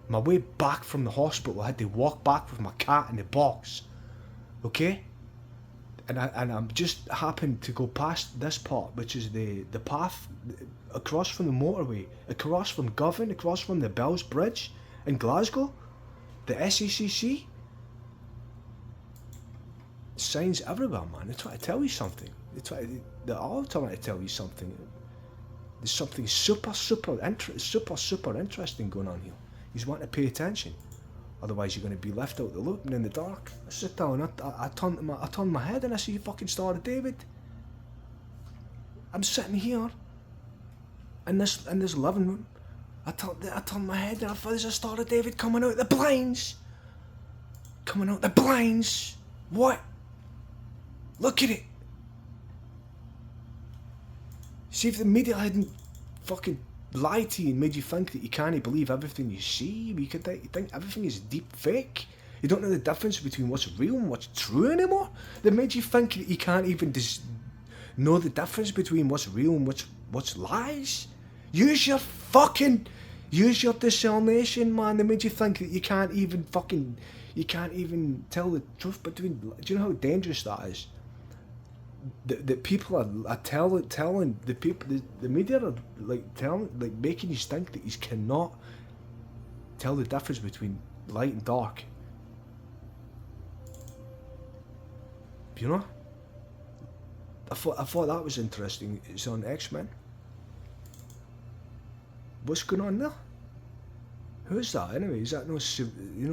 My way back from the hospital, I had to walk back with my cat in the box. Okay? And I'm just happened to go past this part, which is the path across from the motorway, across from Govan, across from the Bells Bridge in Glasgow, the SACC. Signs everywhere, man. They're trying to tell you something. They're all trying to tell you something. There's something super interesting going on here. You want to pay attention, otherwise you're going to be left out the loop and in the dark. I sit down, I turn my head and I see fucking Star of David. I'm sitting here in this living room. I turn my head and I thought there's a Star of David coming out the blinds. Coming out the blinds. What? Look at it. See if the media hadn't fucking lied to you and made you think that you can't believe everything you see. You think everything is deep fake. You don't know the difference between what's real and what's true anymore. They made you think that you can't even know the difference between what's real and what's lies. Use your discernation, man. They made you think that you can't even tell the truth between. Do you know how dangerous that is? That people are telling the people, the media are making you think that you cannot tell the difference between light and dark. You know? I thought that was interesting. It's on X-Men. What's going on there? Who's that anyway? Is that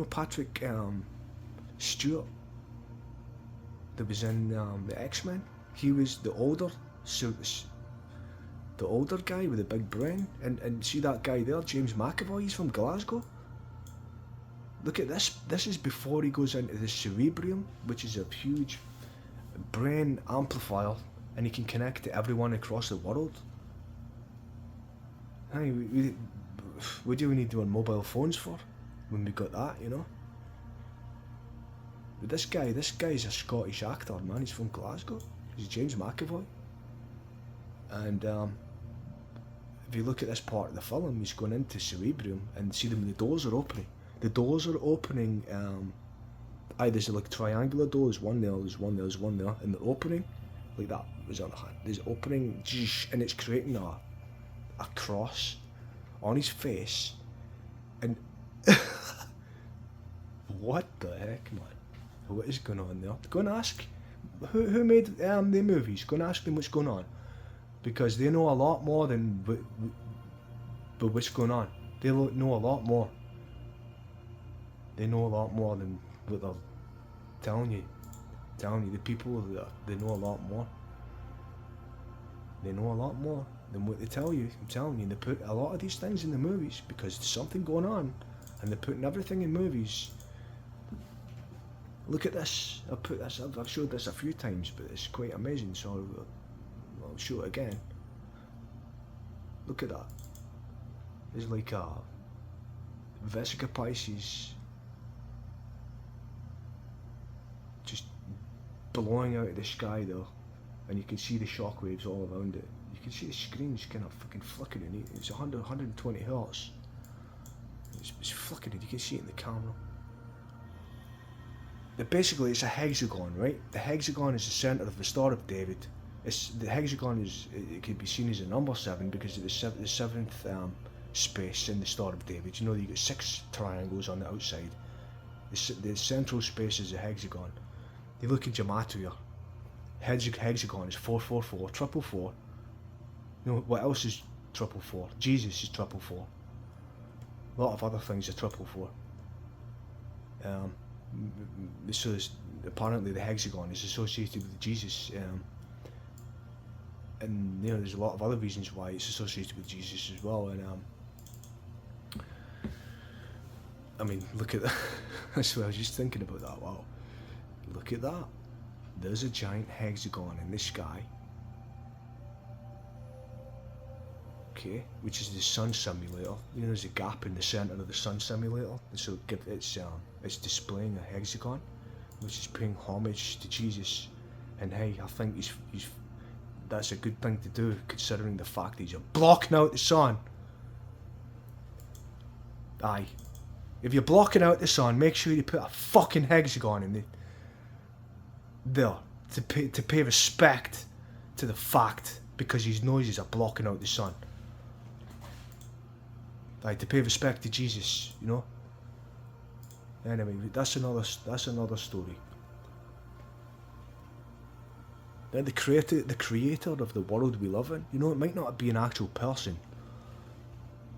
Patrick Stewart that was in the X-Men? He was the older guy with the big brain, and see that guy there, James McAvoy. He's from Glasgow. Look at this. This is before he goes into the cerebrium, which is a huge brain amplifier, and he can connect to everyone across the world. Hey, what do we need doing mobile phones for when we got that, you know? But this guy's a Scottish actor, man. He's from Glasgow. He's James McAvoy. And if you look at this part of the film, he's going into Cerebrium and see them, the doors are opening. The doors are opening, there's like triangular doors, one there, there's one there, and the opening, like that, was on the hand. There's opening, and it's creating a cross on his face, and what the heck, man? What is going on there? Go and ask who made the movies. Go and ask them what's going on, because they know a lot more than but what's going on. They know a lot more. They know a lot more than what they're telling you. The people, they know a lot more. They know a lot more than what they tell you. I'm telling you, they put a lot of these things in the movies because there's something going on, and they're putting everything in movies. Look at this. I've showed this a few times, but it's quite amazing, so I'll show it again. Look at that. There's like a Vesica Pisces just blowing out of the sky there, and you can see the shockwaves all around it. You can see the screen's kind of fucking flickering. It's 120 hertz. It's flickering. You can see it in the camera. But basically, it's a hexagon, right? The hexagon is the centre of the Star of David. The hexagon it could be seen as a number 7 because it's the seventh space in the Star of David. You know, you got 6 triangles on the outside. The central space is a hexagon. You look at your mat here. Hexagon is 444, triple four. You know what else is triple four? Jesus is triple four. A lot of other things are triple four. So apparently the hexagon is associated with Jesus, and you know there's a lot of other reasons why it's associated with Jesus as well. And I mean, look at that. That's what I was just thinking about that. Wow, look at that. There's a giant hexagon in the sky. Okay, which is the sun simulator. You know, there's a gap in the center of the sun simulator, so it's displaying a hexagon, which is paying homage to Jesus. And hey, I think that's a good thing to do, considering the fact that you're blocking out the sun. Aye, if you're blocking out the sun, make sure you put a fucking hexagon in there to pay respect to the fact, because his noises are blocking out the sun. Like, to pay respect to Jesus, you know. Anyway, that's another story. Then the creator of the world we live in, you know, it might not be an actual person,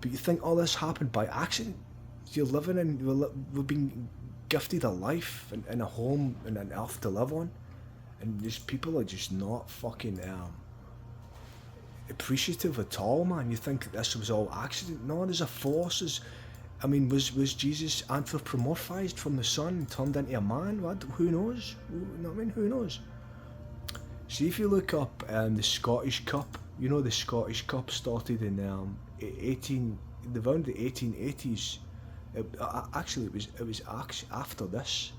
but you think all this happened by accident. You're living in, we've been gifted a life and a home and an earth to live on, and these people are just not fucking appreciative at all, man. You think this was all accident? No, there's a force. I mean, was Jesus anthropomorphized from the sun and turned into a man? What? Who knows? You know what I mean? Who knows? See, if you look up the Scottish Cup, you know the Scottish Cup started in around the 1880s. Actually, it was after this.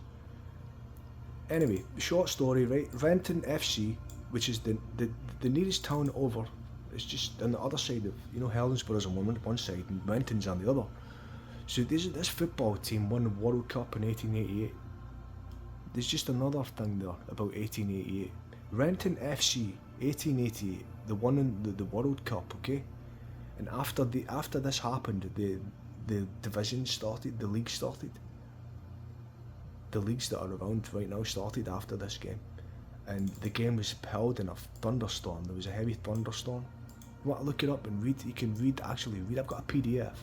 Anyway, short story, right? Renton FC, which is the nearest town over. It's just on the other side of, you know, Helensborough's on one side and Renton's on the other. So this football team won the World Cup in 1888. There's just another thing there about 1888. Renton FC, 1888, they won the World Cup, okay? And after this happened, the division started, the league started. The leagues that are around right now started after this game. And the game was held in a thunderstorm. There was a heavy thunderstorm. You want to look it up and read? You can actually read. I've got a PDF.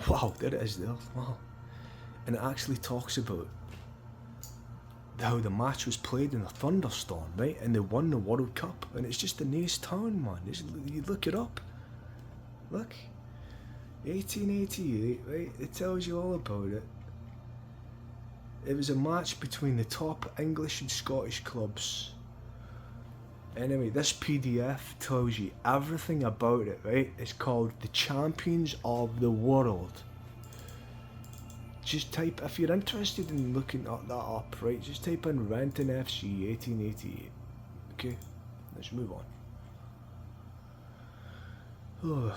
Wow, there it is there. Wow. And it actually talks about how the match was played in a thunderstorm, right? And they won the World Cup. And it's just the nearest town, man. You look it up. Look. 1888, right? It tells you all about it. It was a match between the top English and Scottish clubs. Anyway, this PDF tells you everything about it, right? It's called The Champions of the World. Just type, if you're interested in looking that up, right? Just type in Renton FC 1888. Okay, let's move on. Oh,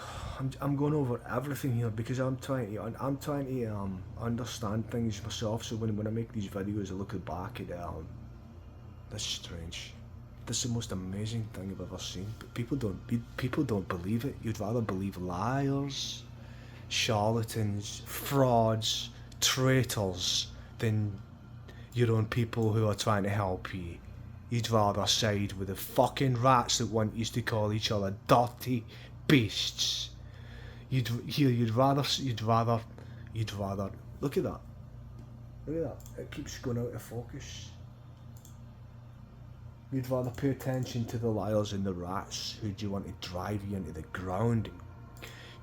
I'm going over everything here because I'm trying to understand things myself. So when I make these videos, I look back at that's strange. This is the most amazing thing I've ever seen. But people don't believe it. You'd rather believe liars, charlatans, frauds, traitors than your own people who are trying to help you. You'd rather side with the fucking rats that want you to call each other dirty beasts. You'd rather look at that. It keeps going out of focus. You'd rather pay attention to the liars and the rats who do want to drive you into the ground and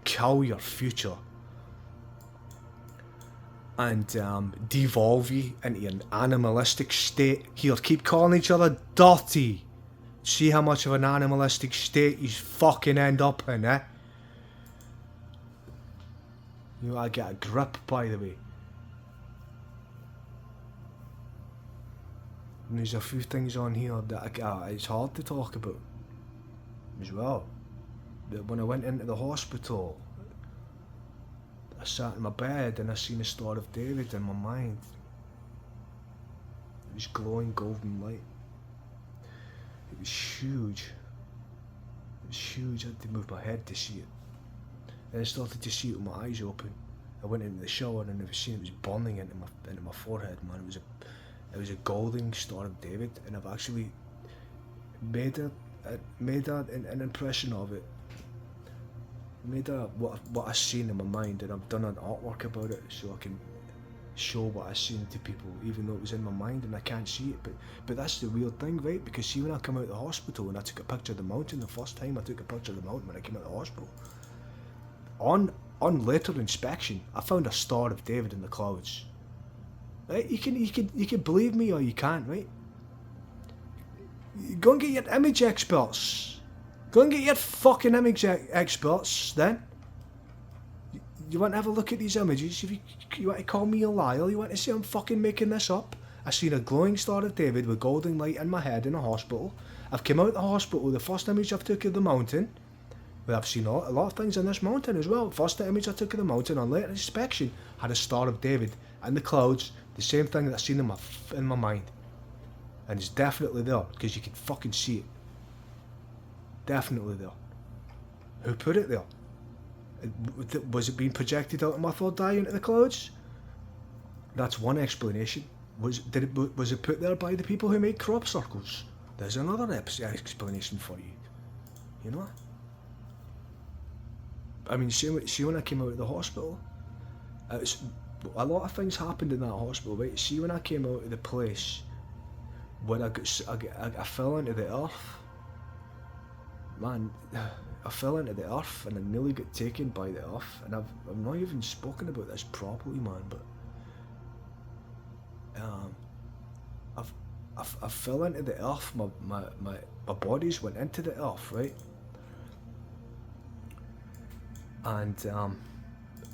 kill your future and devolve you into an animalistic state. Here, keep calling each other dirty. See how much of an animalistic state you fucking end up in, eh? You gotta get a grip, by the way. And there's a few things on here that it's hard to talk about as well. When I went into the hospital, I sat in my bed and I seen the Star of David in my mind. It was glowing golden light. It was huge. It was huge. I had to move my head to see it. And I started to see it with my eyes open. I went into the shower and I was seeing it was burning into my forehead, man. It was a golden Star of David, and I've actually made an impression of it. Made what I seen in my mind, and I've done an artwork about it so I can show what I seen to people, even though it was in my mind and I can't see it. But that's the weird thing, right? Because see, when I come out of the hospital and I took a picture of the mountain, the first time I took a picture of the mountain when I came out of the hospital, on later inspection, I found a Star of David in the clouds. Right? You can believe me or you can't, right? Go and get your image experts. Go and get your fucking image experts then. You want to have a look at these images? If you want to call me a liar, you want to say I'm fucking making this up? I seen a glowing Star of David with golden light in my head in a hospital. I've come out of the hospital, the first image I've took of the mountain. But I've seen a lot of things in this mountain as well. First image I took of the mountain on later inspection had a Star of David in the clouds, the same thing that I seen in my mind. And it's definitely there, because you can fucking see it. Definitely there. Who put it there? Was it being projected out of my third eye into the clouds? That's one explanation. Was it put there by the people who made crop circles? There's another explanation for you. You know? I mean, see when I came out of the hospital, a lot of things happened in that hospital, right? See when I came out of the place, when I fell into the earth, man, I fell into the earth and I nearly got taken by the earth, and I've not even spoken about this properly, man, but I fell into the earth, my bodies went into the earth, right? And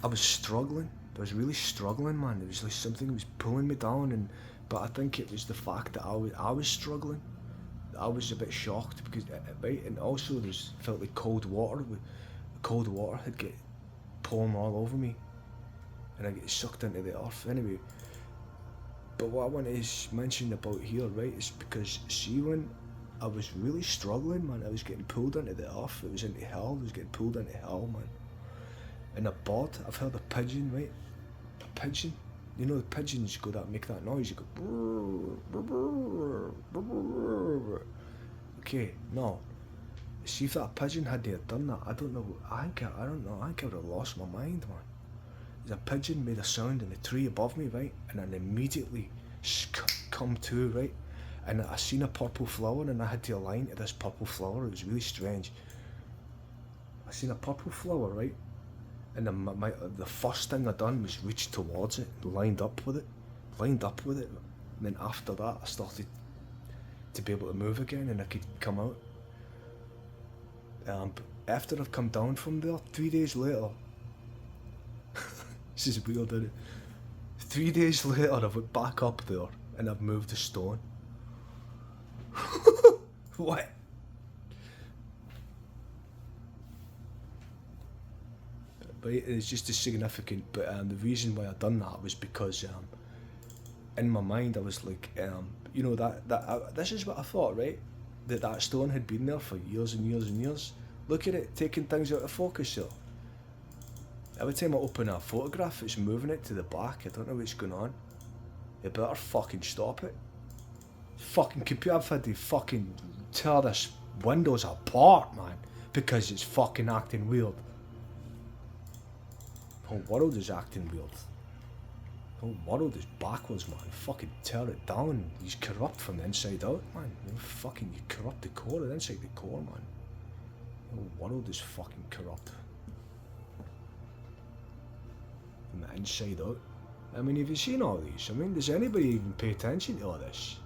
I was struggling. I was really struggling, man. It was like something was pulling me down, but I think it was the fact that I was struggling. I was a bit shocked because, right, and also felt like cold water. Cold water had get pouring all over me, and I get sucked into the earth. Anyway, but what I want to mention about here, right, is because see when I was really struggling, man, I was getting pulled into the earth. It was into hell. I was getting pulled into hell, man. And a bird, I've heard a pigeon, right? A pigeon. You know the pigeons go that make that noise. You go. Okay, no. See if that pigeon had to have done that. I don't know. I don't know. I think I would have lost my mind, man. There's a pigeon made a sound in the tree above me, right? And then immediately come to, right? And I seen a purple flower, and I had to align to this purple flower. It was really strange. I seen a purple flower, right? And the first thing I done was reach towards it, lined up with it. And then after that, I started to be able to move again, and I could come out. After I've come down from there, 3 days later, this is weird, isn't it? 3 days later, I went back up there, and I've moved a stone. What? But it's just as significant. But the reason why I done that was because in my mind I was like, you know, this is what I thought, right? That stone had been there for years and years and years. Look at it, taking things out of focus here. Every time I open a photograph, it's moving it to the back. I don't know what's going on. You better fucking stop it. Fucking computer, I've had to fucking tear this Windows apart, man, because it's fucking acting weird. The whole world is acting weird. The whole world is backwards, man. Fucking tear it down. He's corrupt from the inside out, man. You corrupt the core, the inside the core, man. The whole world is fucking corrupt. From the inside out. I mean, have you seen all these? I mean, does anybody even pay attention to all this?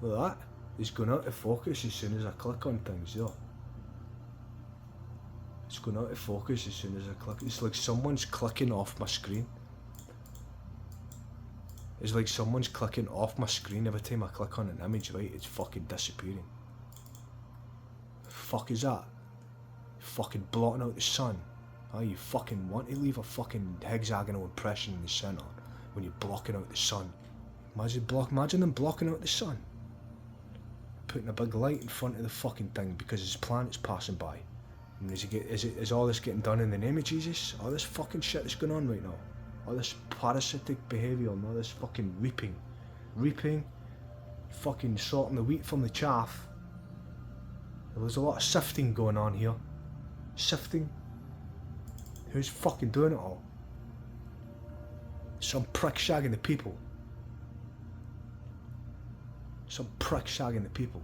Look at that. It's going out of focus as soon as I click on things, yeah. It's going out of focus as soon as I click. It's like someone's clicking off my screen. It's like someone's clicking off my screen every time I click on an image, right? It's fucking disappearing. The fuck is that? Fucking blotting out the sun. Oh, you fucking want to leave a fucking hexagonal impression in the centre when you're blocking out the sun. Imagine them blocking out the sun. putting a big light in front of the fucking thing because his planet's passing by. And is all this getting done in the name of Jesus? All this fucking shit that's going on right now? All this parasitic behaviour and all this fucking reaping, fucking sorting the wheat from the chaff. There's a lot of sifting going on here. Sifting? Who's fucking doing it all? Some prick shagging the people. Some prick shagging the people.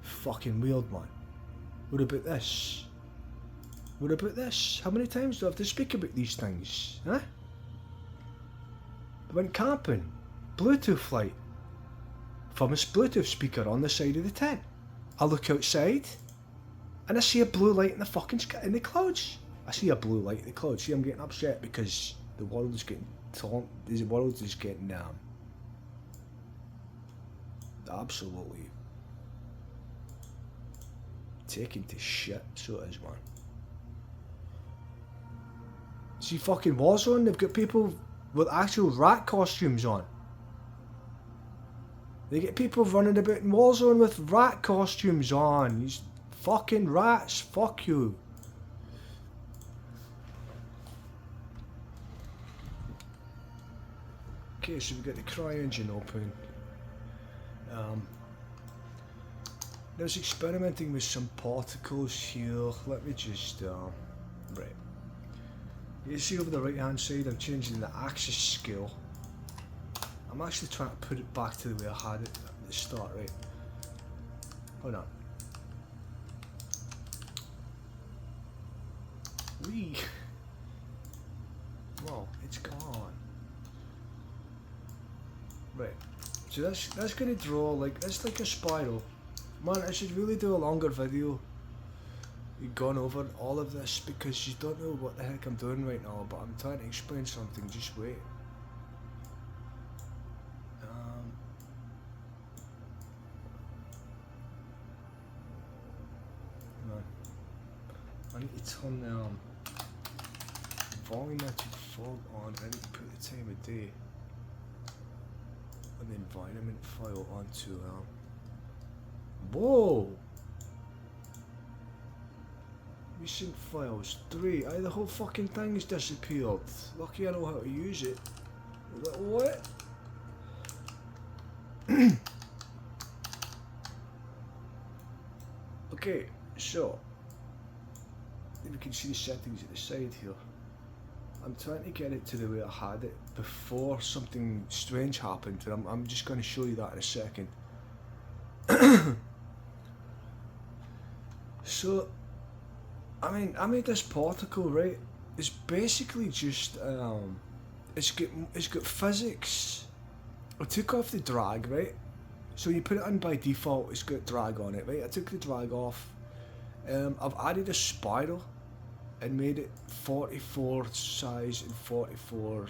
Fucking weird, man. What about this? What about this? How many times do I have to speak about these things? Huh? I went camping. Bluetooth light. Famous Bluetooth speaker on the side of the tent. I look outside and I see a blue light in the fucking sky, in the clouds. I see a blue light in the clouds. See, I'm getting upset because the world is getting absolutely taken to shit. So it is, man. See fucking Warzone, they've got people with actual rat costumes on. They get people running about in Warzone with rat costumes on. These fucking rats, fuck you. Okay, so we've got the Cryengine open. I was experimenting with some particles here. Let me just, right. You see over the right hand side, I'm changing the axis scale. I'm actually trying to put it back to the way I had it at the start, right? Hold on. Well, it's gone. Right. So that's gonna draw like, that's like a spiral. Man, I should really do a longer video. You've gone over all of this because you don't know what the heck I'm doing right now, but I'm trying to explain something, just wait. I need to turn the volumetric fog on. I need to put the time of day and the environment file onto whoa! Recent files 3. The whole fucking thing's disappeared. Lucky I know how to use it. What? Okay, so you can see the settings at the side here. I'm trying to get it to the way I had it before something strange happened, and I'm just going to show you that in a second. So, I mean, I made this particle, right? It's basically just, it's got physics. I took off the drag, right? So you put it on by default, it's got drag on it, right? I took the drag off. I've added a spiral and made it 44 size and 44.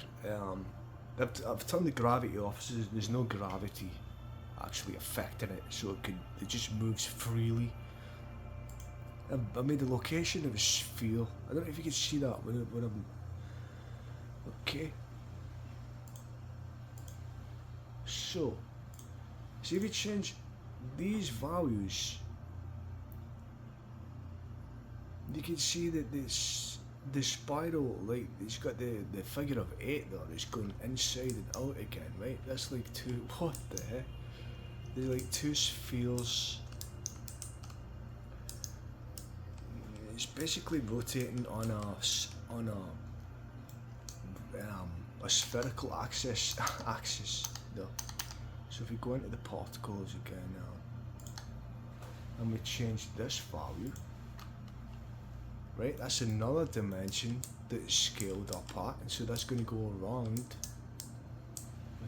I've turned the gravity off, so there's no gravity actually affecting it, so it just moves freely. I made the location of a sphere. I don't know if you can see that when I'm. Okay. So, see if you change these values, you can see that the spiral, like, it's got the figure of 8 there, it's going inside and out again, right? That's like two, what the heck? There's like two spheres. It's basically rotating on a spherical axis. No. So if we go into the particles again now, and we change this value, right? That's another dimension that is scaled up at, and so that's going to go around.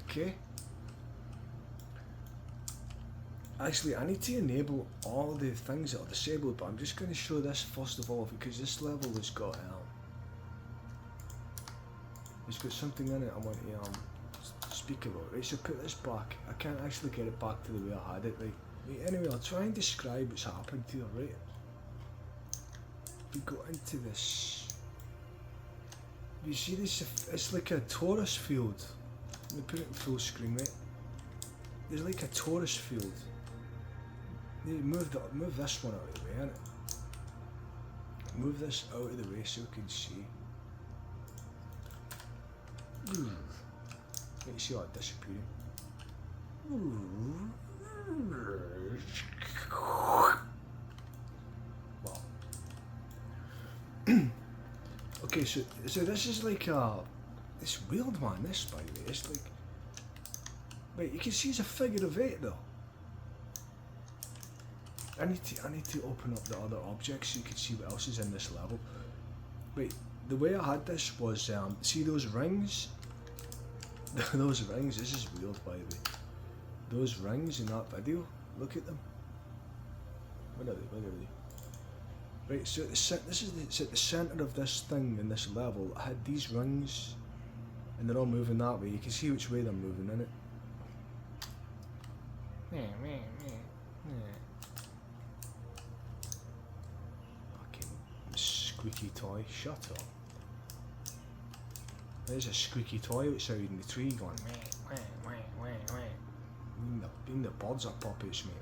Okay. Actually, I need to enable all the things that are disabled, but I'm just going to show this first of all because this level has got it's got something in it I want to speak about. Right, so put this back. I can't actually get it back to the way I had it. Right. Anyway, I'll try and describe what's happened here. Right. If we go into this, You see this? It's like a tourist field. Let me put it in full screen, right? There's like a tourist field. You move this one out of the way, innit? Move this out of the way so you can see. Let's see that disappearing. Wow. Okay, so this is like it's weird, man. This, by the way, it's like, wait, you can see it's a figure of 8 though. I need to open up the other objects so you can see what else is in this level. Wait, the way I had this was see those rings. Those rings. This is weird, by the way. Those rings in that video. Look at them. What are they? What are they? Right, so it's at the centre of this thing in this level. I had these rings, and they're all moving that way. You can see which way they're moving in it. Fucking squeaky toy. Shut up. There's a squeaky toy outside in the tree going. Even the birds are puppets, mate.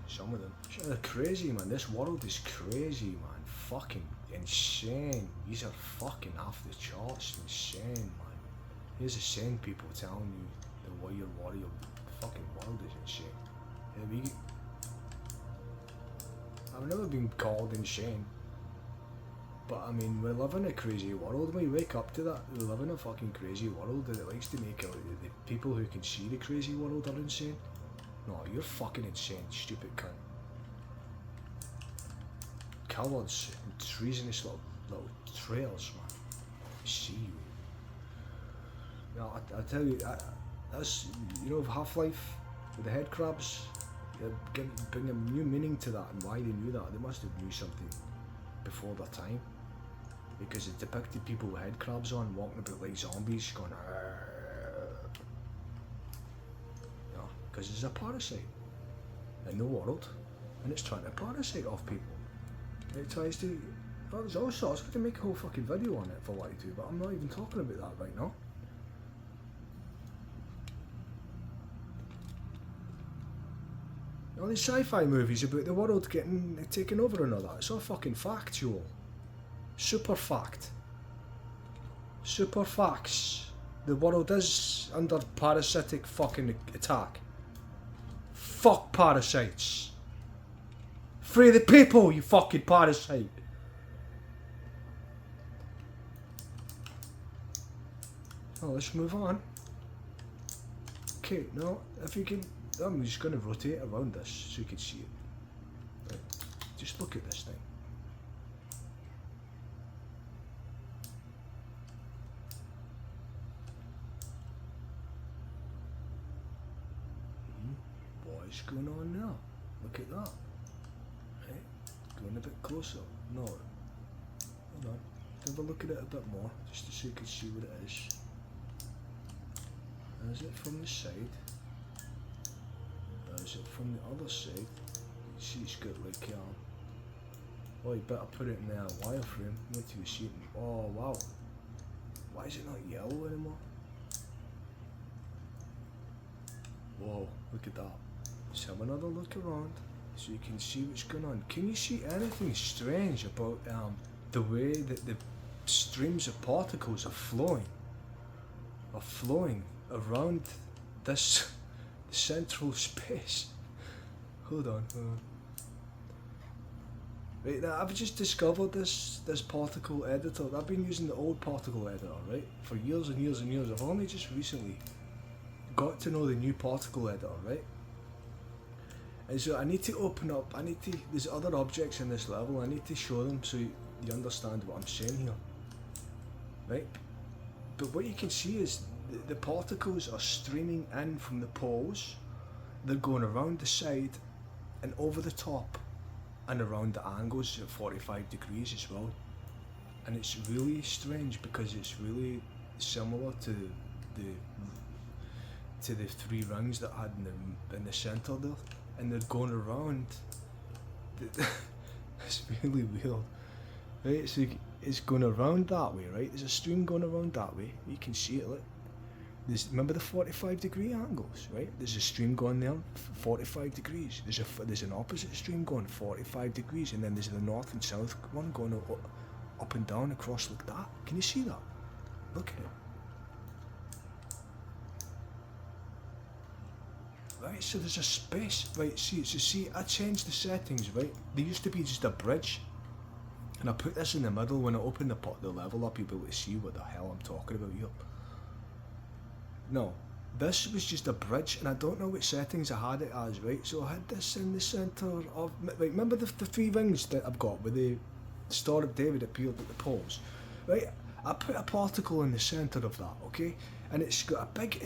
Some of them. They're crazy, man. This world is crazy, man. Fucking insane. These are fucking off the charts. Insane, man. Here's the sane people telling you the warrior fucking world is insane. I've never been called insane. But I mean, we live in a crazy world. We wake up to that. We live in a fucking crazy world that likes to make out that the people who can see the crazy world are insane. No, you're fucking insane, stupid cunt. Cowards and treasonous little trails, man. I see you. Yeah, I tell you, that's, you know, Half-Life with the head crabs. They bring a new meaning to that, and why they knew that. They must have knew something before their time. Because it depicted people with head crabs on, walking about like zombies, going because it's a parasite in the world, and it's trying to parasite off people. It tries to, well, there's all sorts. I can make a whole fucking video on it if I wanted to, but I'm not even talking about that right now. All these sci-fi movies about the world getting taken over and all that, it's all fucking factual. Super fact. Super facts. The world is under parasitic fucking attack. Fuck parasites. Free the people, you fucking parasite. Oh, let's move on. Okay, no, if you can, I'm just going to rotate around this so you can see it. Right. Just look at this thing. What's going on now? Look at that. Right, going a bit closer. No, hold on. Have a look at it a bit more, just so you can see what it is. Is it from the side? Is it from the other side? You see it's got like oh, you better put it in a wireframe. Wait till you see it. Oh wow. Why is it not yellow anymore? Whoa, look at that. Let's have another look around so you can see what's going on. Can you see anything strange about the way that the streams of particles are flowing around this central space? Hold on. Right, now I've just discovered this particle editor. I've been using the old particle editor, right, for years and years and years. I've only just recently got to know the new particle editor, right? And so I need to open up, there's other objects in this level, I need to show them so you understand what I'm saying here, right? But what you can see is the particles are streaming in from the poles, they're going around the side and over the top and around the angles at 45 degrees as well. And it's really strange because it's really similar to the 3 rings that I had in the centre there. And they're going around. It's really weird, right? So is going around that way, right? There's a stream going around that way. You can see it, look. Remember the 45-degree angles, right? There's a stream going there, 45 degrees. There's an opposite stream going 45 degrees, and then there's the north and south one going up and down across like that. Can you see that? Look at it. Right, so there's a space, right, see, I changed the settings, right? There used to be just a bridge, and I put this in the middle. When I open the level up, you'll be able to see what the hell I'm talking about here. No, this was just a bridge, and I don't know what settings I had it as, right? So I had this in the centre of, right, remember the 3 rings that I've got with the Star of David appeared at the poles, right? I put a particle in the centre of that, okay? And it's got a big,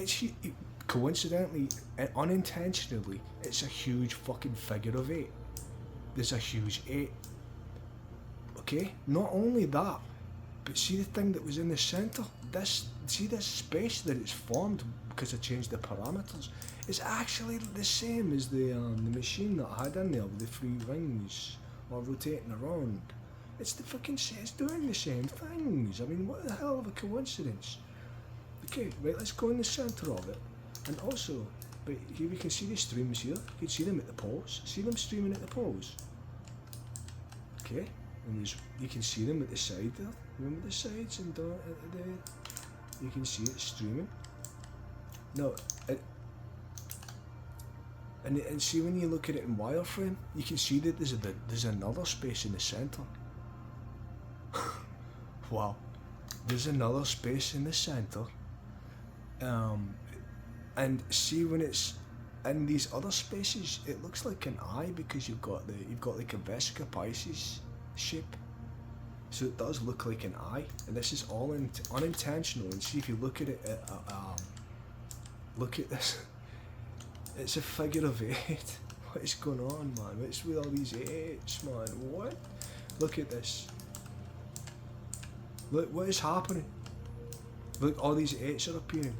coincidentally, and unintentionally, it's a huge fucking figure of 8. There's a huge 8. Okay? Not only that, but see the thing that was in the centre? See this space that it's formed because I changed the parameters? It's actually the same as the machine that I had in there with the 3 rings all rotating around. It's doing the same things. I mean, what the hell of a coincidence. Okay, right, let's go in the centre of it. And also, but here we can see the streams here. You can see them at the poles. See them streaming at the poles. Okay, and you can see them at the side there. Remember the sides and down at the. You can see it streaming. No, and see when you look at it in wireframe, you can see that there's another space in the centre. Wow, there's another space in the centre. And see when it's in these other spaces, it looks like an eye because you've got like a Vesica Pisces shape. So it does look like an eye, and this is all unintentional. And see if you look at it, look at this. It's a figure of 8. What is going on, man? What's with all these 8s, man? What? Look at this. Look, what is happening? Look, all these 8s are appearing.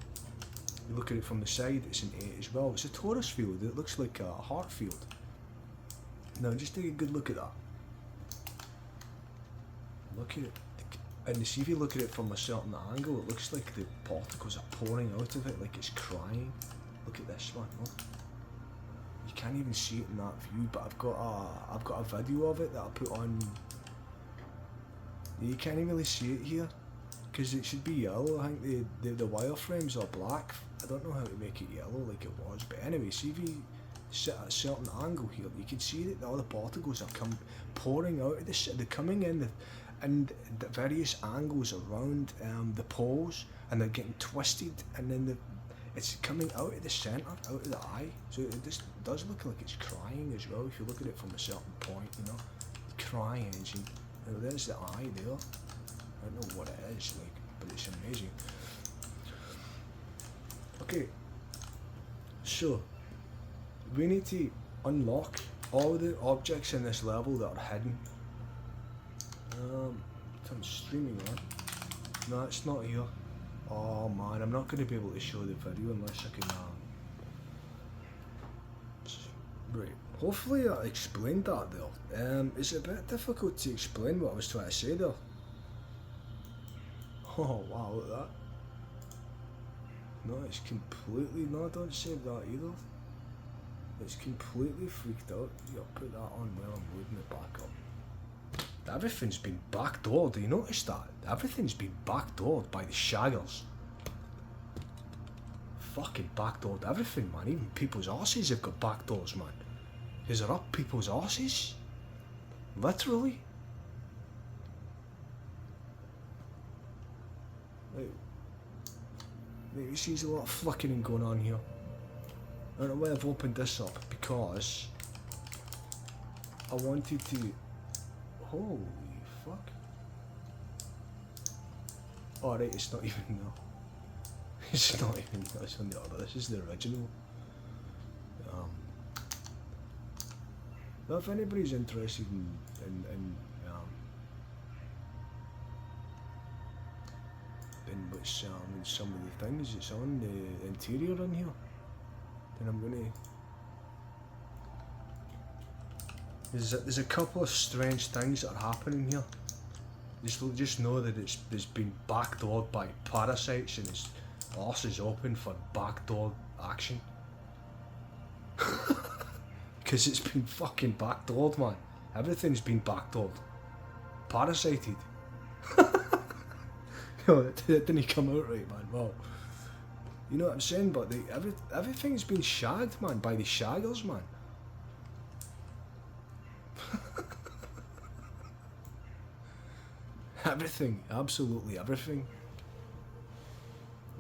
You look at it from the side, it's an 8 as well. It's a torus field. It looks like a heart field. Now, just take a good look at that. Look at it. And see if you look at it from a certain angle, it looks like the particles are pouring out of it, like it's crying. Look at this one. Look. You can't even see it in that view, but I've got a video of it that I put on. You can't even really see it here, because it should be yellow. I think the wireframes are black. I don't know how to make it yellow like it was, but anyway, see if you sit at a certain angle here, you can see that all the particles are pouring out of this. They're coming in and the various angles around the poles, and they're getting twisted, and then it's coming out of the centre, out of the eye. So it just does look like it's crying as well if you look at it from a certain point, you know. The Cryengine. There's the eye there. I don't know what it is, like, but it's amazing. Okay, so we need to unlock all the objects in this level that are hidden. Turn streaming on. No, it's not here. Oh man, I'm not going to be able to show the video unless I can. Right. Hopefully I explained that there. It's a bit difficult to explain what I was trying to say there. Oh wow, look at that. No, it's completely, no, don't save that either. It's completely freaked out. Yeah, put that on while I'm loading it back up. Everything's been backdoored, you notice that? Everything's been backdoored by the shaggers. Fucking backdoored everything, man. Even people's arses have got backdoors, man. Because they're up people's arses. Literally. Like, you see there's a lot of flickering going on here. I don't know why I've opened this up, because I wanted to. Holy fuck. Alright, it's not even there. It's not even there, it's on the other. This is the original. Now if anybody's interested in what's in some of the things that's on the interior in here, then I'm gonna. There's a couple of strange things that are happening here. Just know that it's been backdoored by parasites and its arse is open for backdoor action. Because it's been fucking backdoored, man. Everything's been backdoored. Parasited. No, it didn't come out right, man. Wow. You know what I'm saying? But everything's been shagged, man, by the shaggers, man. Everything, absolutely everything.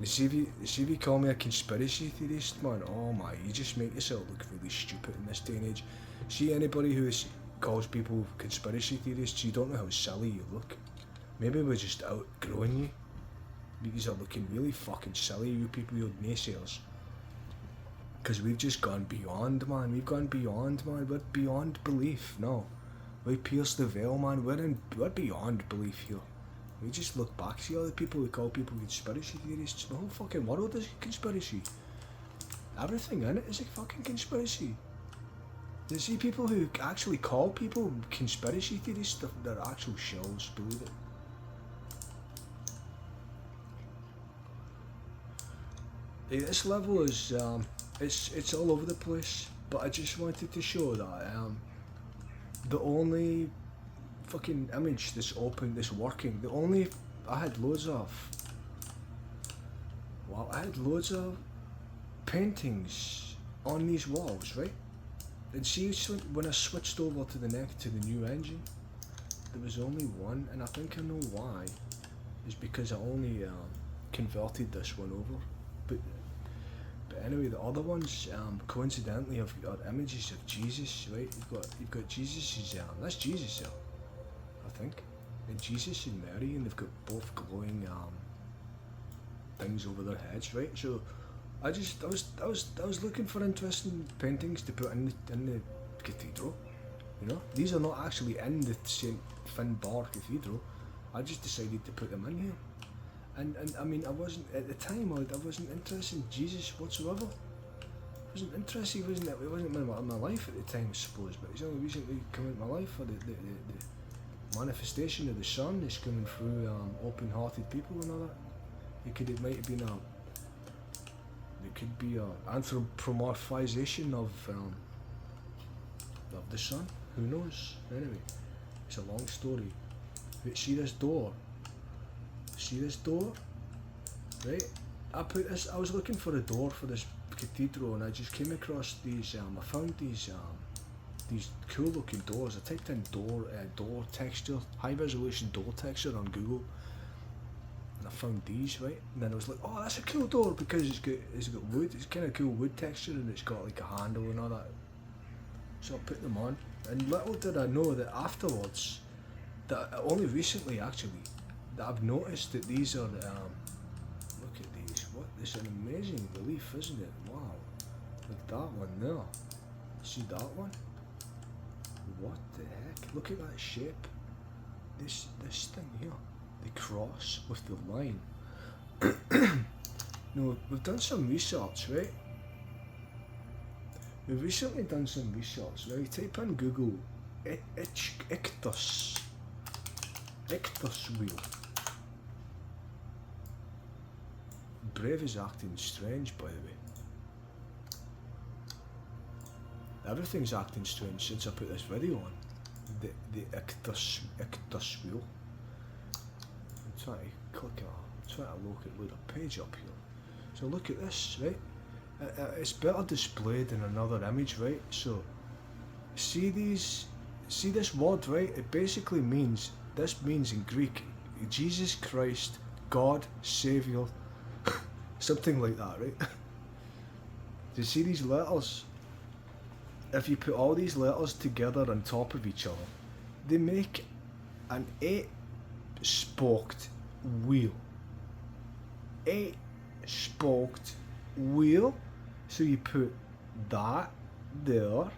You see if you call me a conspiracy theorist, man, oh my, you just make yourself look really stupid in this day and age. See anybody who calls people conspiracy theorists, you don't know how silly you look. Maybe we're just outgrowing you. You are looking really fucking silly, you people, you naysayers. Because we've just gone beyond, man. We've gone beyond, man. We're beyond belief, no. We pierce the veil, man. We're beyond belief here. We just look back, see all the people who call people conspiracy theorists. The whole fucking world is a conspiracy. Everything in it is a fucking conspiracy. You see people who actually call people conspiracy theorists, they're actual shells, believe it. This level is, it's all over the place, but I just wanted to show that the only fucking image that's open, that's working, I had loads of paintings on these walls, right? And see, when I switched over to the new engine, there was only one, and I think I know why. It's because I only converted this one over. But anyway, the other ones, coincidentally, are images of Jesus, right? You've got Jesus' that's Jesus there, I think, and Jesus and Mary, and they've got both glowing things over their heads, right? So I was looking for interesting paintings to put in the cathedral. You know, these are not actually in the St. Finbar Cathedral. I just decided to put them in here. And I mean, I wasn't, at the time, I wasn't interested in Jesus whatsoever. I wasn't interested, it wasn't in my life at the time, I suppose, but it's only recently come into my life for the manifestation of the Son is coming through open-hearted people and all that. It might have been it could be a anthropomorphization of the Son, who knows? Anyway, it's a long story. But see this door? See this door? Right? I was looking for a door for this cathedral, and I just came across these, I found these cool looking doors. I typed in door texture, high resolution door texture on Google, and I found these, right? And then I was like, oh, that's a cool door because it's got wood, it's kind of cool wood texture, and it's got like a handle and all that. So I put them on, and little did I know that afterwards, that only recently actually, that I've noticed that these are, look at these, what, this is an amazing relief, isn't it? Wow, like that one there, see that one? What the heck, look at that shape, this thing here, the cross with the line. No, we've done some research, right? We've recently done some research. Now you type in Google ictus wheel. Brave is acting strange, by the way. Everything's acting strange since I put this video on. The ictus wheel. I'm trying to click it. I'm trying to load a page up here. So look at this, right? It's better displayed in another image, right? So see this word, right? It basically means, this means in Greek, Jesus Christ, God, Saviour, something like that, right? Do you see these letters? If you put all these letters together on top of each other, they make an 8-spoked wheel. 8-spoked wheel. So you put that there,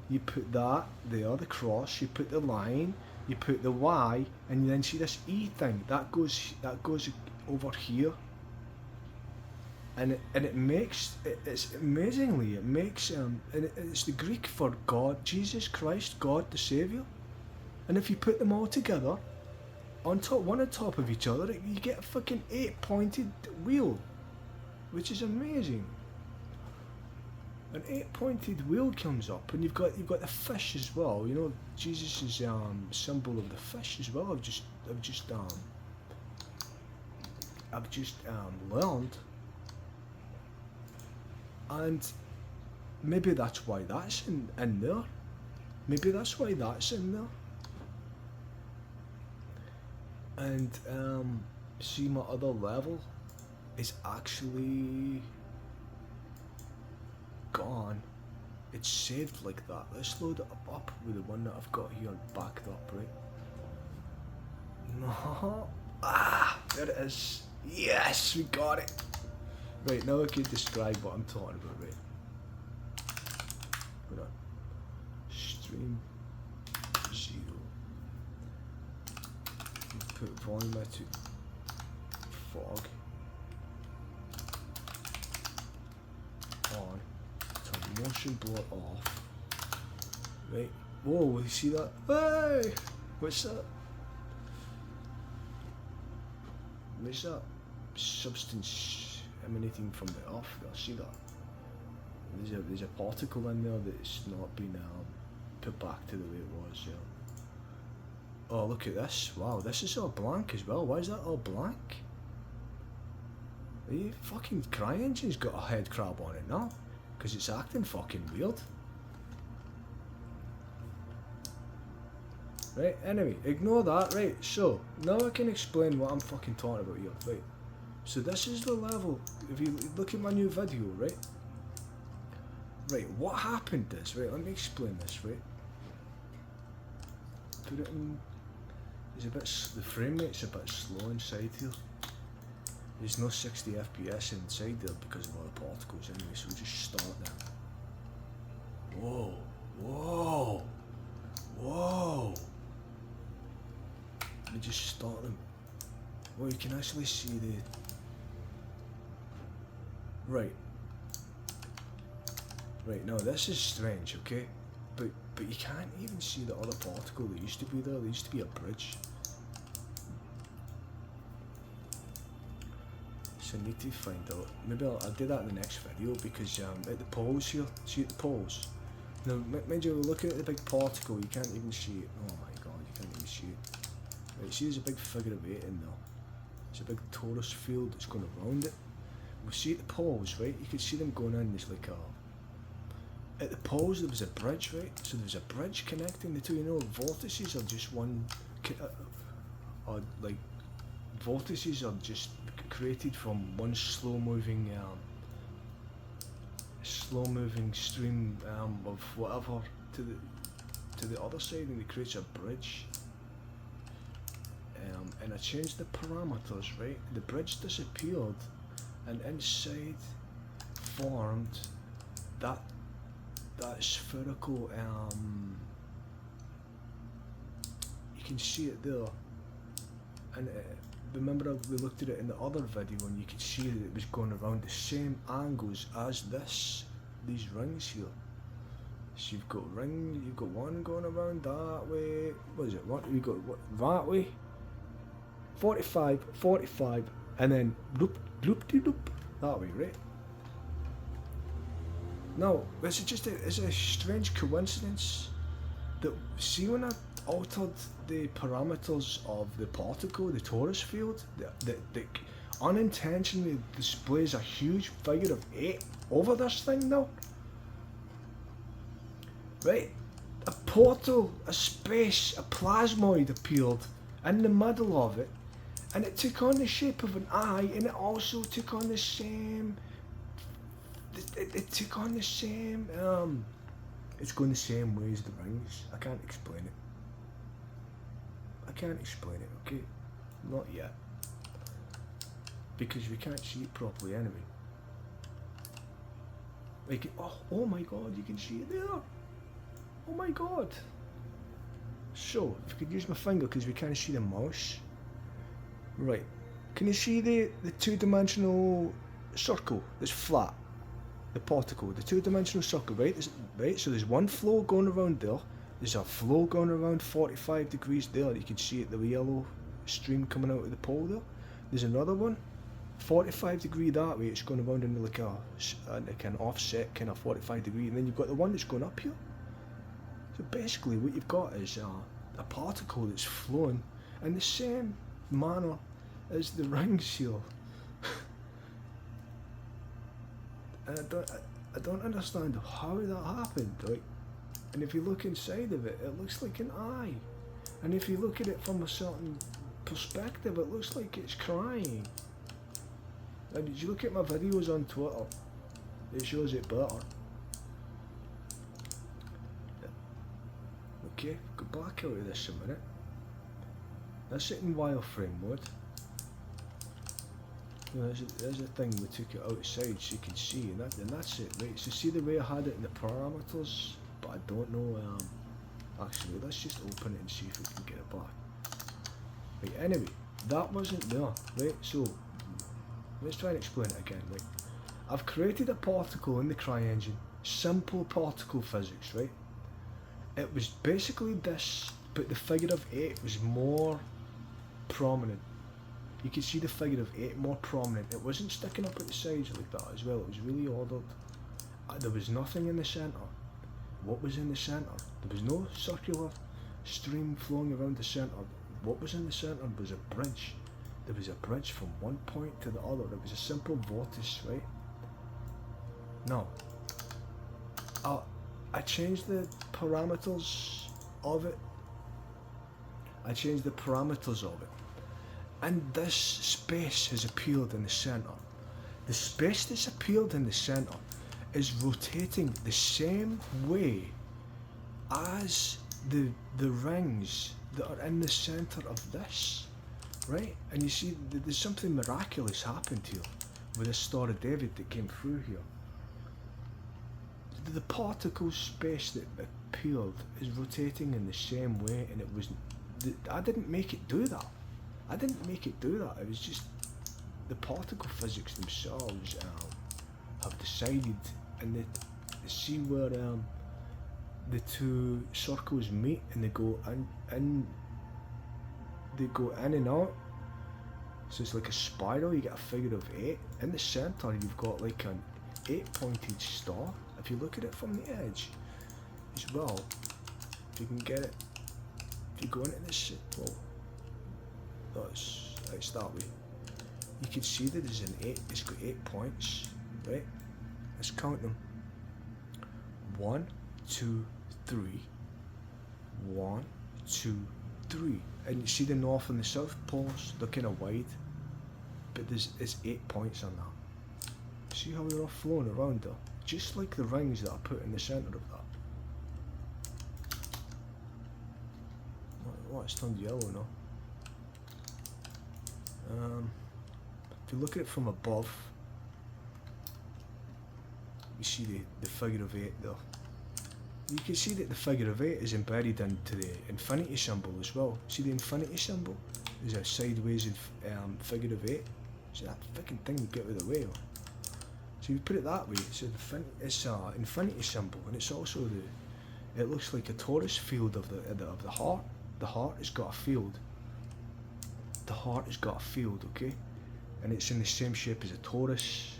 you put that there, the cross, you put the line, you put the Y, and then see this E thing, that goes over here. And it makes, it's amazingly, it makes, and it's the Greek for God, Jesus Christ, God the Saviour. And if you put them all together, one on top of each other, you get a fucking 8-pointed wheel, which is amazing. An 8-pointed wheel comes up, and you've got the fish as well. You know, Jesus' symbol of the fish as well. I've just learned, and maybe that's why that's in there. Maybe that's why that's in there. And see, my other level is actually gone. It's saved like that. Let's load it up with the one that I've got here backed up, right? No. There it is. Yes, we got it. Right, now I can describe what I'm talking about, right? Hold on. Stream 0. Put volume to fog. On. Turn motion blur off. Right. Whoa, you see that? Hey! What's that? What's that? Substance emanating from the earth. I see that. There's a particle in there that's not been put back to the way it was. Yeah. Oh, look at this. Wow, this is all blank as well. Why is that all blank? Are you fucking Cryengine's got a head crab on it now? Because it's acting fucking weird. Right, anyway, ignore that. Right, so, now I can explain what I'm fucking talking about here. Right, so this is the level. If you look at my new video, right? Right, what happened is, right, let me explain this, right? Put it in. There's a bit, the frame rate's a bit slow inside here. There's no 60 FPS inside there because of all the particles anyway, so we'll just start now. Whoa, whoa, whoa. Let me just start them. Well, you can actually see the... Right. Right, now this is strange, okay? But you can't even see the other particle that used to be there. There used to be a bridge. So I need to find out. Maybe I'll do that in the next video because at the poles here, see at the poles? Now, mind you, looking at the big particle, you can't even see it. Oh my god, you can't even see it. Right, see there's a big figure of 8 in there. There's a big torus field that's going around it. We see at the poles, right? You can see them going in. There's like a... At the poles there was a bridge, right? So there was a bridge connecting the two. You know, vortices are just one... or like... Vortices are just created from one slow-moving stream of whatever to the other side, and it creates a bridge. And I changed the parameters, right? The bridge disappeared, and inside formed that spherical. You can see it there, and remember we looked at it in the other video, and you could see that it was going around the same angles as these rings here. So you've got one going around that way. What is it? What we got? What, that way? 45, 45, and then loop that way, right? Now, this is just it's a strange coincidence that, see, when I altered the parameters of the particle, the torus field, that unintentionally displays a huge figure of 8 over this thing now. Right? A portal, a space, a plasmoid appeared in the middle of it, and it took on the shape of an eye, and it also took on the same... It took on the same... It's going the same way as the rings. I can't explain it. I can't explain it, okay? Not yet. Because we can't see it properly anyway. Like, oh my god, you can see it there! Oh my god! So, if I could use my finger because we can't see the mouse. Right. Can you see the two-dimensional circle that's flat? The particle, the two-dimensional circle, right? Right, so there's one flow going around there. There's a flow going around 45 degrees there. You can see it, the yellow stream coming out of the pole there. There's another one, 45 degree that way. It's going around in like an offset kind of 45 degree, and then you've got the one that's going up here. So basically, what you've got is a particle that's flowing in the same manner as the rings here. And I don't understand how that happened, right? And if you look inside of it, it looks like an eye. And if you look at it from a certain perspective, it looks like it's crying. And did you look at my videos on Twitter? It shows it better. Okay, go back out of this a minute. That's it in wireframe mode. You know, there's a thing we took it outside so you can see, and that's it, right? So see the way I had it in the parameters, but I don't know. Actually, let's just open it and see if we can get it back. Right, anyway, that wasn't there, right? So let's try and explain it again, right? I've created a particle in the Cryengine, simple particle physics, right? It was basically this, but the figure of 8 was more prominent. You could see the figure of 8 more prominent. It wasn't sticking up at the sides like that as well. It was really ordered. There was nothing in the centre. What was in the centre? There was no circular stream flowing around the centre. What was in the centre was a bridge. There was a bridge from one point to the other. It was a simple vortice, right? Now, I changed the parameters of it. And this space has appeared in the centre. The space that's appeared in the centre is rotating the same way as the rings that are in the centre of this, right? And you see, there's something miraculous happened here with this Star of David that came through here. The particle space that appeared is rotating in the same way, and it was. I didn't make it do that. It was just the particle physics themselves have decided, and they see where the two circles meet, and they go in and out. So it's like a spiral. You get a figure of 8. In the centre, you've got like an 8-pointed star. If you look at it from the edge as well, if you can get it, if you go into this, well, it's that way. You can see that there's an 8. It's got 8 points, right? Let's count them. 1, 2, 3. 1, 2, 3. And you see the north and the south poles, they're kind of wide, but it's 8 points on that. See how they're all flowing around there? Just like the rings that I put in the centre of that. Oh, it's turned yellow now. If you look at it from above, you see the figure of 8 there. You can see that the figure of 8 is embedded into the infinity symbol as well. See the infinity symbol? There's a sideways figure of 8. See that fucking thing you get out of the way. So you put it that way, it's an infinity symbol, and it's also it looks like a torus field of the heart. The heart has got a field. Okay? And it's in the same shape as a torus.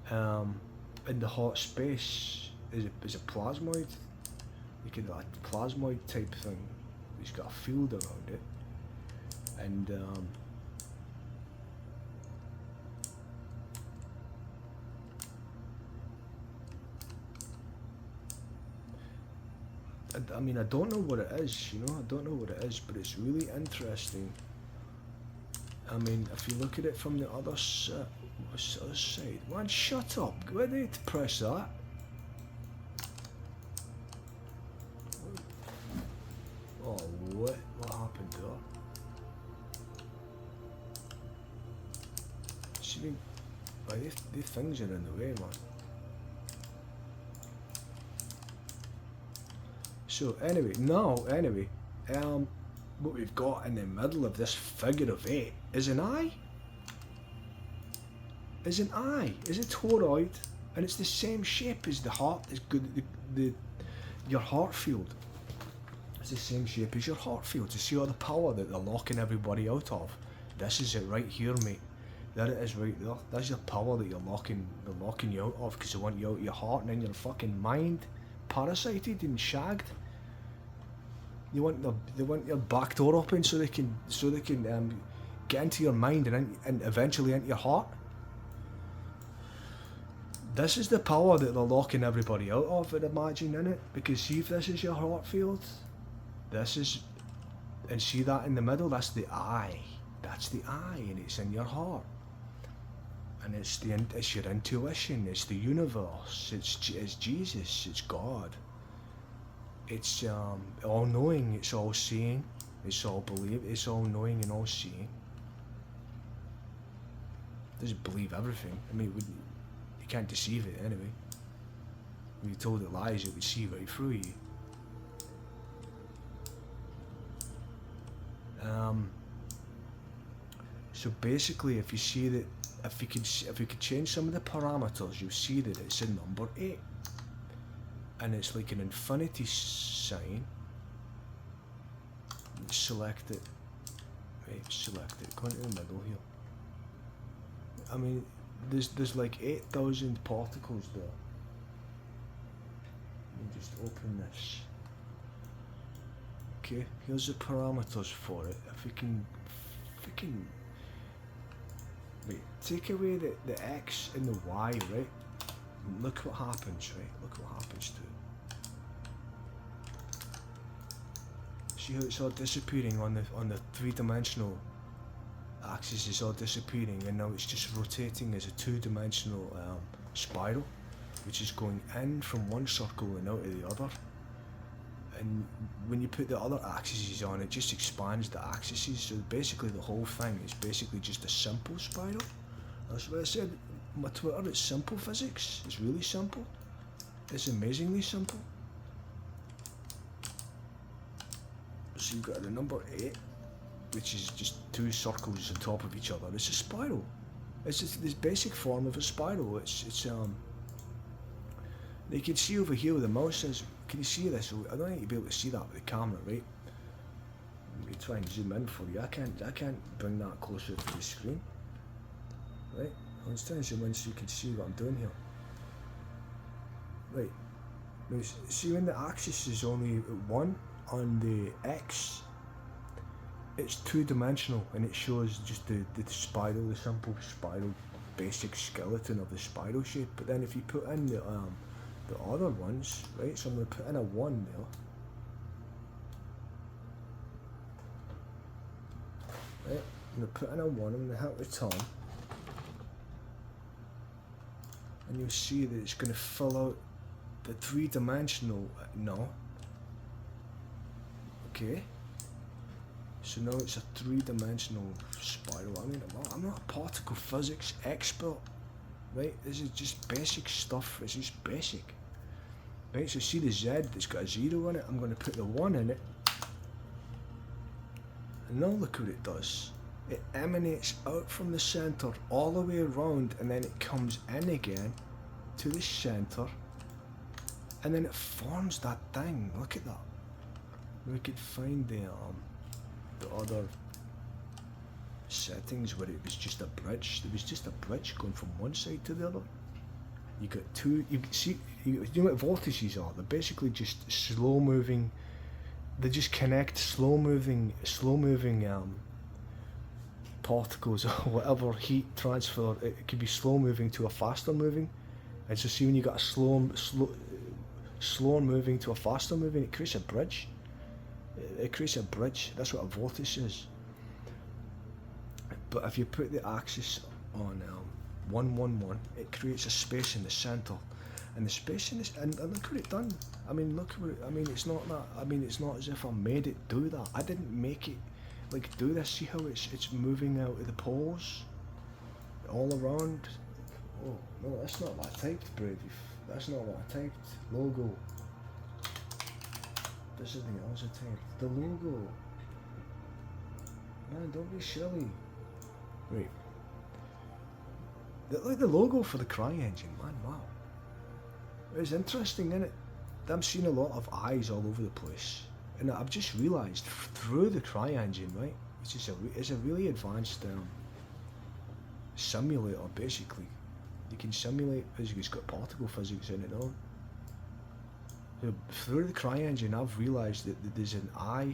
In the heart space is a plasmoid. You can like a plasmoid type thing. It's got a field around it. And I mean, I don't know what it is, but it's really interesting. I mean, if you look at it from the other side, man, shut up, why do you need to press that? Oh, what happened there? See, these things are in the way, man. So anyway, what we've got in the middle of this figure of 8 is an eye. Is a toroid, and it's the same shape as the heart. It's good. Your heart field. It's the same shape as your heart field. You see all the power that they're locking everybody out of? This is it right here, mate. There it is right there. That's your power that they're locking you out of, because they want you out of your heart and then your fucking mind parasited and shagged. They want your back door open so they can get into your mind and eventually into your heart. This is the power that they're locking everybody out of, I'd imagine, innit? Because see if this is your heart field, this is, and see that in the middle, that's the eye. That's the eye, and it's in your heart. And it's your intuition, it's the universe, it's Jesus, it's God. It's all knowing, it's all seeing, it's all it's all knowing and all seeing. It doesn't believe everything. I mean, you can't deceive it anyway. When you told it lies, it would see right through you. So basically, if you see that, if you could change some of the parameters, you'll see that it's a number 8, and it's like an infinity sign. Select it. Right, select it. Go into the middle here. I mean, there's like 8,000 particles there. Let me just open this. Okay, here's the parameters for it. If we can wait, take away the X and the Y, right? Look what happens, right? Look what happens to it. See how it's all disappearing on the 3-dimensional axis, is all disappearing, and now it's just rotating as a 2-dimensional spiral, which is going in from one circle and out of the other. And when you put the other axes on, it just expands the axes. So basically the whole thing is basically just a simple spiral. That's what I said on my Twitter, it's simple physics. It's really simple. It's amazingly simple. So you've got the number 8, which is just 2 circles on top of each other. It's a spiral. It's just this basic form of a spiral. You can see over here where the mouse is. Can you see this? I don't think you'll be able to see that with the camera, right? Let me try and zoom in for you. I can't bring that closer to the screen. Right? I'm just trying to zoom in so you can see what I'm doing here. Right. Now, see when the axis is only 1 on the X, it's 2-dimensional, and it shows just the spiral, the simple spiral, basic skeleton of the spiral shape. But then if you put in the other ones, right, so I'm going to put in a 1 there. Right, I'm going to put in a 1, I'm going to hit return. And you'll see that it's going to fill out the 3-dimensional now. Okay. So now it's a 3-dimensional spiral. I mean, I'm not a particle physics expert, right? This is just basic stuff. It's just basic. Right, so see the Z that's got a 0 in it? I'm going to put the 1 in it. And now look what it does. It emanates out from the centre all the way around, and then it comes in again to the centre, and then it forms that thing. Look at that. We could find the other settings where it was just a bridge. There was just a bridge going from one side to the other. You got 2. You can see. You know what vortices are? They're basically just slow moving. They just connect slow moving particles or whatever heat transfer. It could be slow moving to a faster moving. And so see when you got a slower moving to a faster moving, it creates a bridge. It creates a bridge. That's what a vortex is. But if you put the axis on 1, 1, 1, it creates a space in the centre, and the space in this, and look what it done. I mean, look what I mean. It's not that. I mean, it's not as if I made it do that. I didn't make it like do this. See how it's moving out of the poles, all around. Oh no, that's not what I typed, Brady. That's not what I typed. Logo. This is the else I typed. The logo. Man, don't be silly. Wait. Like the logo for the Cryengine, man, wow. It's interesting, isn't it? I'm seeing a lot of eyes all over the place. and I've just realised through the Cryengine, right, which is it's a really advanced simulator basically. You can simulate physics, it's got particle physics in it all. So through the Cryengine, I've realised that there's an eye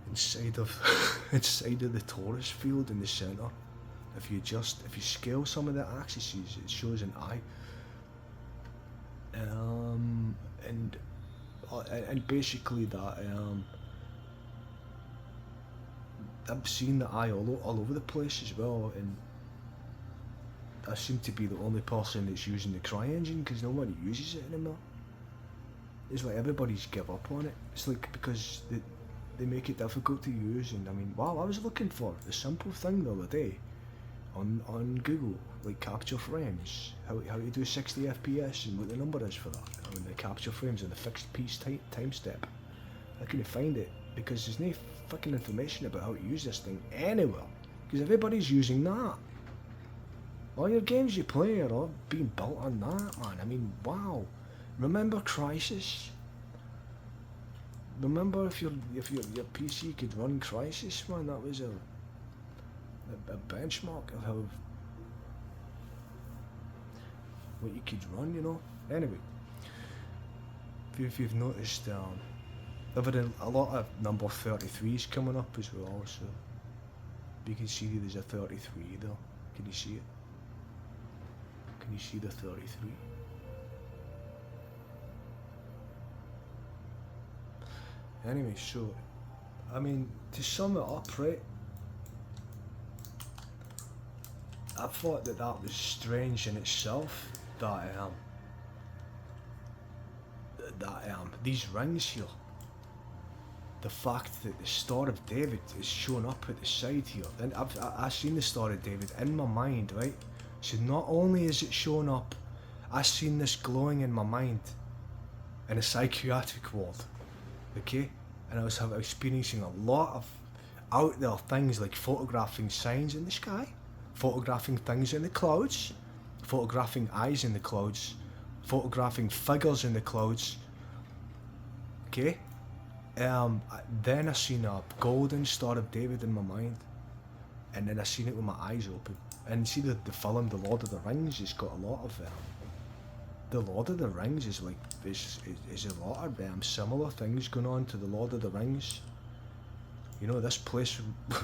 inside of inside of the torus field in the centre. If you scale some of the axes, it shows an eye. And basically that I've seen the eye all over the place as well, and I seem to be the only person that's using the Cryengine because nobody uses it anymore. It's like everybody's give up on it. It's like because they make it difficult to use, and I mean, wow, I was looking for a simple thing the other day on Google, like capture frames, how to do 60 FPS and what the number is for that. I mean, the capture frames and the fixed piece time step. I couldn't find it because there's no fucking information about how to use this thing anywhere, because everybody's using that. All your games you play are all being built on that, man. I mean, wow. Remember Crysis? Remember if your PC could run Crysis, man? That was a benchmark of how what you could run, you know. Anyway, if you've noticed, a lot of number 33s coming up as well. So you can see there's a 33 there. Can you see it? Can you see the 33? Anyway, so I mean, to sum it up, right? I thought that was strange in itself, that these rings here, the fact that the Star of David is shown up at the side here, and I've seen the Star of David in my mind, right? So not only is it shown up, I've seen this glowing in my mind in a psychiatric ward, okay? And I was experiencing a lot of out there things like photographing signs in the sky, photographing things in the clouds, photographing eyes in the clouds, photographing figures in the clouds, okay? Then I seen a golden Star of David in my mind, and then I seen it with my eyes open. And see the film, The Lord of the Rings, it's got a lot of The Lord of the Rings is like is a lot of similar things going on to The Lord of the Rings. You know, this place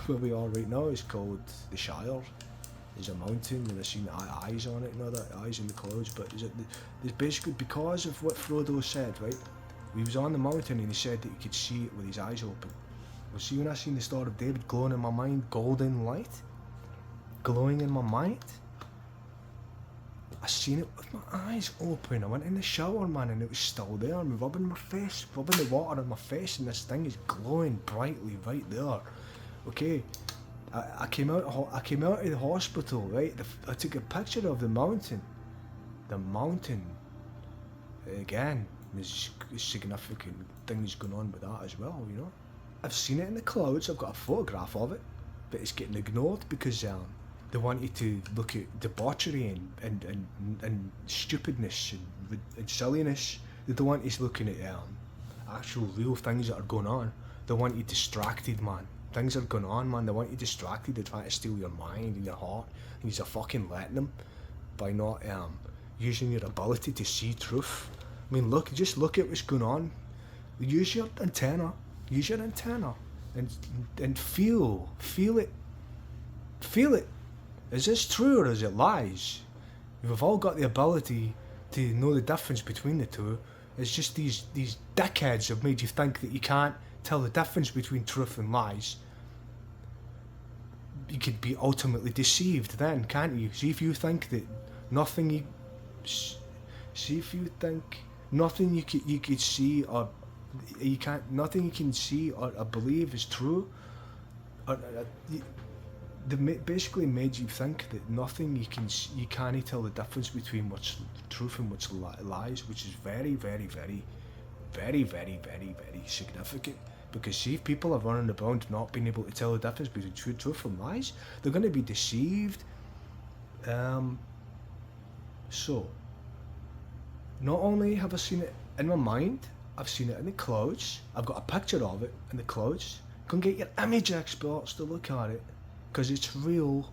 where we are right now is called the Shire. There's a mountain and I've seen eyes on it and all that, eyes in the clouds, but there's basically, because of what Frodo said, right? He was on the mountain and he said that he could see it with his eyes open. Well, see, when I seen the Star of David glowing in my mind, golden light, glowing in my mind, I seen it with my eyes open. I went in the shower, man, and it was still there. I'm rubbing my face, rubbing the water on my face, and this thing is glowing brightly right there. Okay, I came out of the hospital, right? I took a picture of the mountain. The mountain, again, there's significant things going on with that as well, you know. I've seen it in the clouds. I've got a photograph of it, but it's getting ignored because they want you to look at debauchery and stupidness and silliness. They don't want you looking at actual real things that are going on. They want you distracted, man. Things are going on, man. They want you distracted. They're trying to steal your mind and your heart, and you're fucking letting them by not using your ability to see truth. I mean, just look at what's going on. Use your antenna. Use your antenna and feel it. Feel it. Is this true or is it lies? We've all got the ability to know the difference between the two. It's just these dickheads have made you think that you can't tell the difference between truth and lies. You could be ultimately deceived then, can't you? See if you think that nothing you could see or you can't, nothing you can see or believe is true. They basically made you think that nothing you can't tell the difference between what's truth and what's lies, which is very, very, very, very, very, very, very significant. Because see, if people are running around not being able to tell the difference between truth and lies, they're going to be deceived. So, not only have I seen it in my mind, I've seen it in the clouds. I've got a picture of it in the clouds. Go and get your image experts to look at it, because it's real.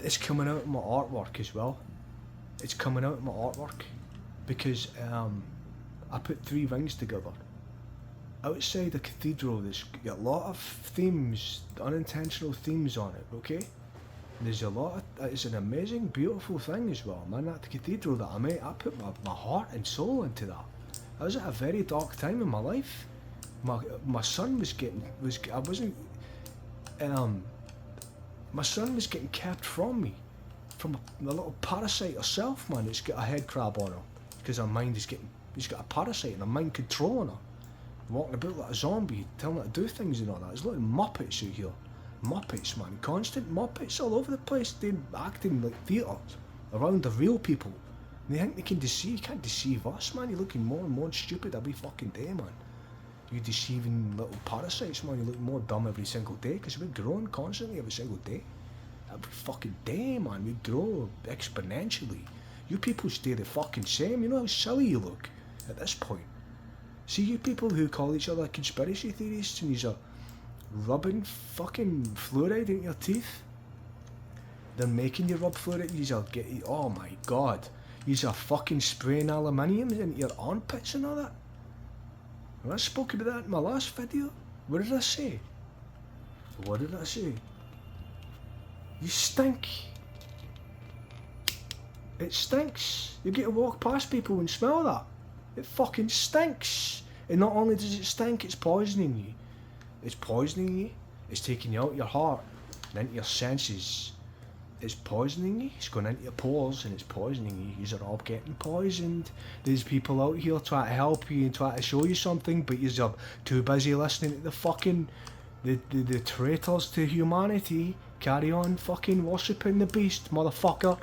It's coming out in my artwork as well. It's coming out in my artwork because I put 3 rings together. Outside the cathedral, there's got a lot of themes, unintentional themes on it, okay? There's a lot of, it's an amazing, beautiful thing as well, man. That cathedral that I made, I put my heart and soul into that. I was at a very dark time in my life. My son was getting, my son was getting kept from me, from a little parasite herself, man. It's got a head crab on her, because her mind is getting, he's got a parasite and her mind controlling her. Walking about like a zombie, telling her to do things and all that. There's little Muppets out here. Muppets, man. Constant Muppets all over the place. They're acting like theatre around the real people. And they think they can deceive. You can't deceive us, man. You're looking more and more stupid every fucking day, man. You're deceiving little parasites, man. You're looking more dumb every single day, because we're growing constantly every single day. Every fucking day, man. We grow exponentially. You people stay the fucking same. You know how silly you look at this point. See, you people who call each other conspiracy theorists and you're rubbing fucking fluoride in your teeth. They're making you rub fluoride. You're getting, oh my god. You're fucking spraying aluminium into your armpits and all that. And I spoke about that in my last video. What did I say? What did I say? You stink. It stinks. You get to walk past people and smell that. It fucking stinks. And not only does it stink, it's poisoning you. It's poisoning you. It's taking you out your heart and into your senses. It's poisoning you. It's going into your pores and it's poisoning you. You're all getting poisoned. There's people out here trying to help you and trying to show you something, but you're too busy listening to the fucking the traitors to humanity. Carry on fucking worshipping the beast, motherfucker.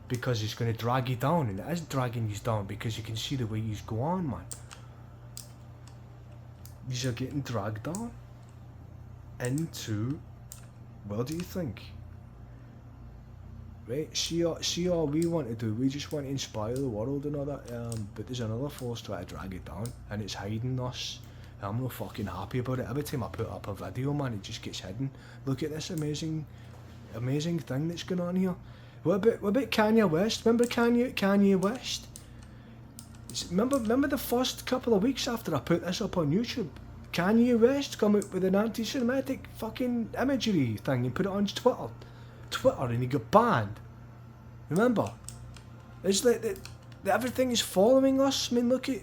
Because it's going to drag you down, and it is dragging you down because you can see the way you go on, man. You're getting dragged down into, what do you think? Right, see all we want to do, we just want to inspire the world and all that, but there's another force trying to drag it down, and it's hiding us. I'm not fucking happy about it. Every time I put up a video, man, it just gets hidden. Look at this amazing thing that's going on here. What about Kanye West? Remember Kanye West? Remember the first couple of weeks after I put this up on YouTube? Kanye West come out with an anti-Semitic fucking imagery thing and put it on Twitter, and he got banned. Remember? It's like everything is following us. I mean, look at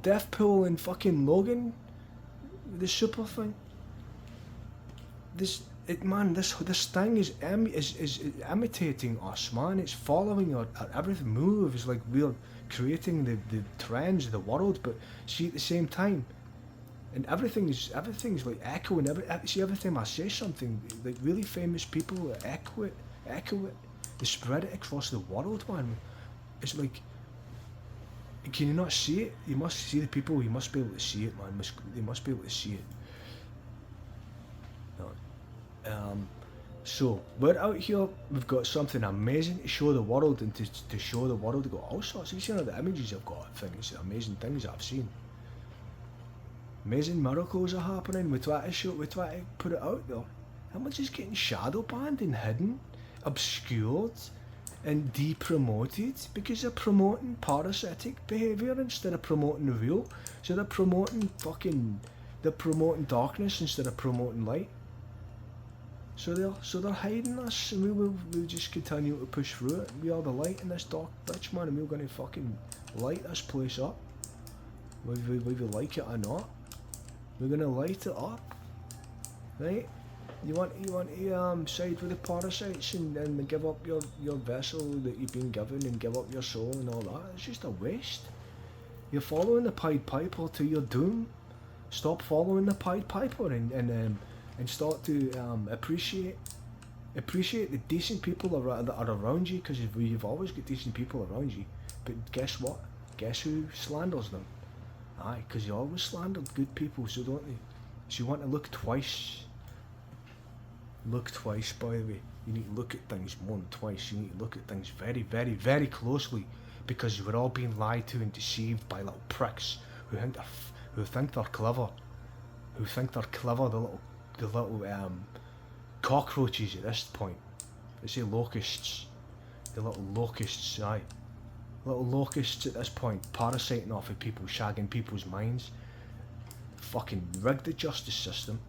Deathpool and fucking Logan, the super thing. This thing is imitating us, man. It's following our every move. It's like we're creating the trends of the world, but see at the same time, and everything's like echoing. See, every time I say something, like really famous people echo it. They spread it across the world, man. It's like, can you not see it? You must see the people. You must be able to see it, man. They must be able to see it. So we're out here, we've got something amazing to show the world, and to show the world, to go all sorts. You've seen all the images I've got, things, amazing things I've seen. Amazing miracles are happening. We try to put it out there. How much is getting shadow banned and hidden, obscured and de-promoted because they're promoting parasitic behaviour instead of promoting the real. So they're promoting darkness instead of promoting light. So they're hiding us, and we'll just continue to push through it. We are the light in this dark bitch, man, and we're gonna fucking light this place up. Whether we like it or not, we're gonna light it up, right? You want to side with the parasites and give up your vessel that you've been given and give up your soul and all that. It's just a waste. You're following the Pied Piper to your doom. Stop following the Pied Piper and start to appreciate the decent people that are around you, because you've always got decent people around you. But guess what? Guess who slanders them? Aye, because you always slandered good people, so don't they? So you want to look twice. Look twice, by the way. You need to look at things more than twice. You need to look at things very, very, very closely, because we're all being lied to and deceived by little pricks who think they're clever, the little cockroaches at this point. They say locusts, the little locusts, aye, little locusts at this point, parasiting off of people, shagging people's minds. Fucking rig the justice system.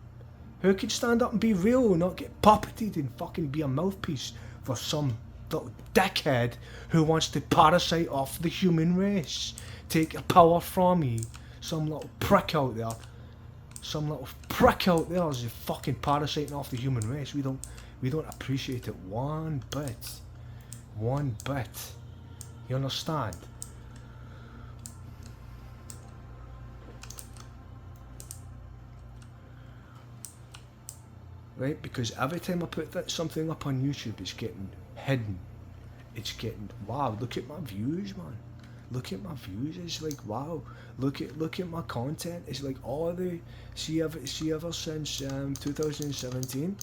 Who can stand up and be real and not get puppeted and fucking be a mouthpiece for some little dickhead who wants to parasite off the human race, take your power from you? Some little prick out there is fucking parasiting off the human race. We don't appreciate it one bit. You understand? Right, because every time I put something up on YouTube, it's getting hidden. It's getting, wow, look at my views, man. Look at my views. It's like, wow, look at my content. It's like all the see ever since 2017.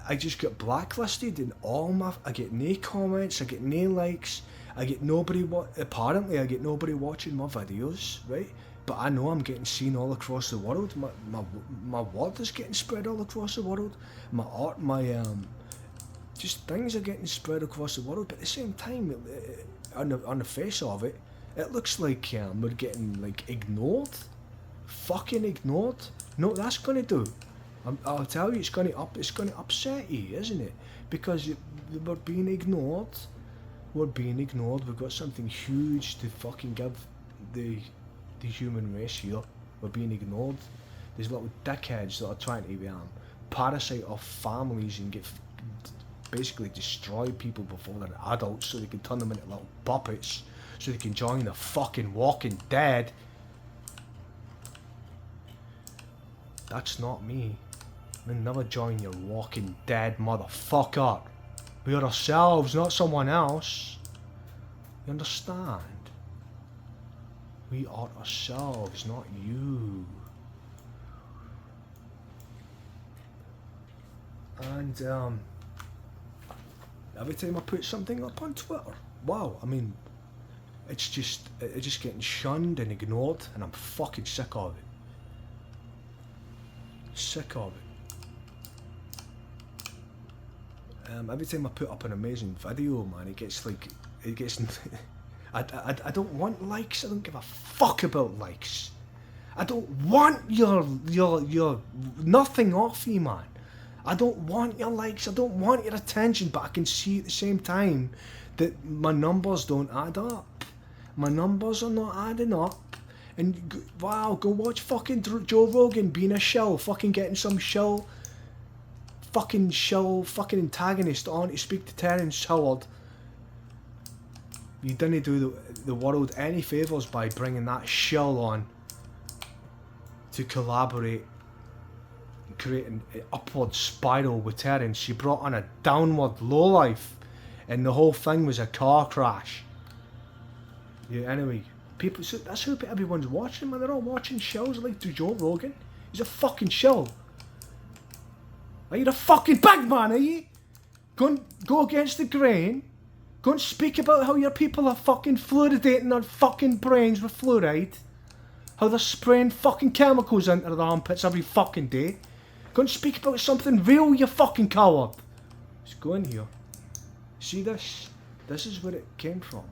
I just got blacklisted and I get no comments, I get no likes, I get nobody apparently I get nobody watching my videos, right? But I know I'm getting seen all across the world. My word is getting spread all across the world. My art, just things are getting spread across the world. But at the same time, on the face of it, it looks like we're getting like ignored, fucking ignored. No, that's gonna do. I'll tell you, it's gonna upset you, isn't it? Because we're being ignored. We've got something huge to fucking give the human race here. We're being ignored. These little dickheads that are trying to parasite off families and basically destroy people before they're adults, so they can turn them into little puppets, so they can join the fucking Walking Dead. That's not me. We'll never join your Walking Dead, motherfucker. We are ourselves, not someone else. You understand? We are ourselves, not you. And every time I put something up on Twitter, wow, I mean, it's just getting shunned and ignored, and I'm fucking sick of it. Sick of it. Every time I put up an amazing video, man, it gets I don't want likes. I don't give a fuck about likes. I don't want your nothing off you, man. I don't want your likes. I don't want your attention. But I can see at the same time that my numbers don't add up. My numbers are not adding up. And wow, go watch fucking Joe Rogan being a shill, fucking getting some shill fucking antagonist on to speak to Terence Howard. You didn't do the world any favours by bringing that shill on to collaborate and create an upward spiral with Terence. You brought on a downward lowlife, and the whole thing was a car crash. Yeah, anyway, people, so that's who everyone's watching, man. They're all watching shows like Joe Rogan. He's a fucking show. Are you the fucking big man, are you? Go against the grain. Go and speak about how your people are fucking fluoridating their fucking brains with fluoride. How they're spraying fucking chemicals into their armpits every fucking day. Go and speak about something real, you fucking coward. Just go in here. See this? This is where it came from.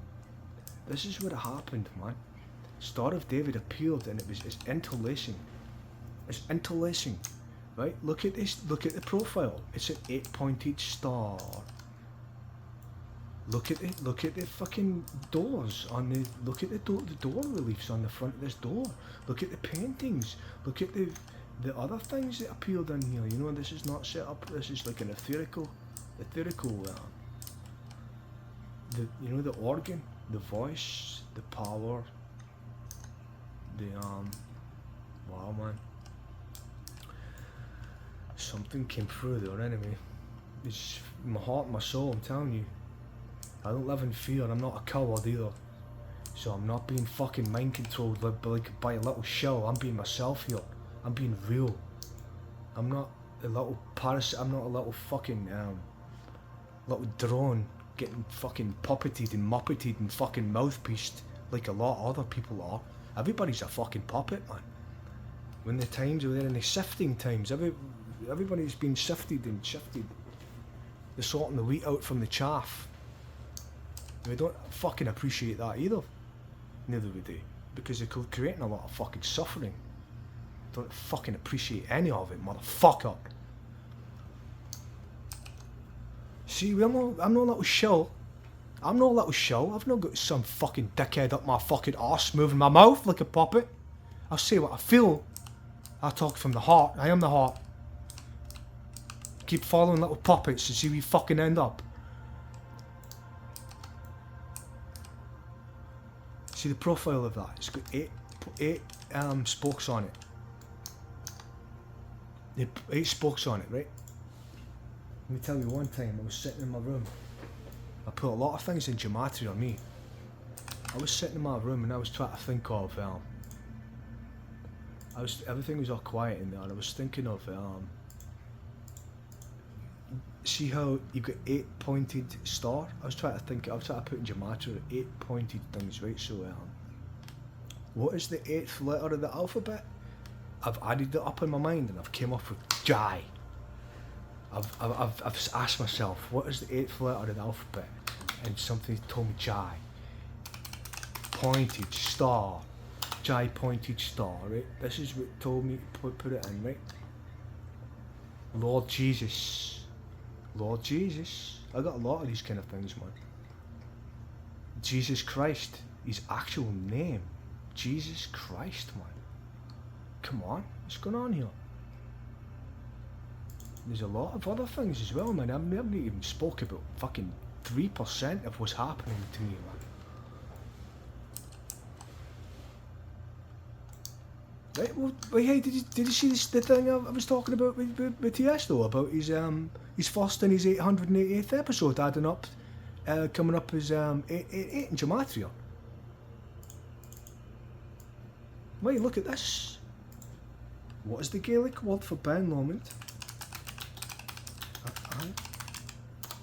This is where it happened, man. Star of David appeared and it's interlacing. It's interlacing. Right? Look at this. Look at the profile. It's an 8-pointed star. Look at the fucking doors on the. Look at the door reliefs on the front of this door. Look at the paintings. Look at the other things that appeared in here. You know, this is not set up. This is like an ethereal. The organ, the voice, the power. Wow, man. Something came through there anyway. It's my heart, my soul. I'm telling you. I don't live in fear, and I'm not a coward either. So I'm not being fucking mind controlled by a little shell. I'm being myself here. I'm being real. I'm not a little parasite. I'm not a little fucking little drone getting fucking puppeted and muppeted and fucking mouthpieced like a lot of other people are. Everybody's a fucking puppet, man. When the times are there in the sifting times, everybody's been sifted and shifted. They're sorting the wheat out from the chaff. We don't fucking appreciate that either. Neither would they. Because they're creating a lot of fucking suffering. Don't fucking appreciate any of it, motherfucker. See, I'm no little shill. I'm no little shill. I've not got some fucking dickhead up my fucking arse moving my mouth like a puppet. I'll say what I feel. I talk from the heart. I am the heart. Keep following little puppets and see where you fucking end up. See the profile of that? It's got eight spokes on it. 8 spokes on it, right? Let me tell you, one time I was sitting in my room. I put a lot of things in gematria on me. I was sitting in my room and I was trying to think of everything was all quiet in there, and I was thinking of see how you got 8 pointed star? I was trying to put in gematria 8 pointed things, right? So what is the 8th letter of the alphabet? I've added it up in my mind and I've came up with Jai. I've asked myself, what is the 8th letter of the alphabet? And something told me Jai. Pointed star. Jai pointed star, right? This is what told me to put it in, right? Lord Jesus. Lord Jesus. I got a lot of these kind of things, man. Jesus Christ. His actual name. Jesus Christ, man. Come on, what's going on here? There's a lot of other things as well, man. I haven't even spoke about fucking 3% of what's happening to me, man. Right, well, hey, did you see the thing I was talking about with TS though, about his first and his 888th episode adding up, coming up as 888 in gematria. Wait, look at this. What is the Gaelic word for Ben Lomond?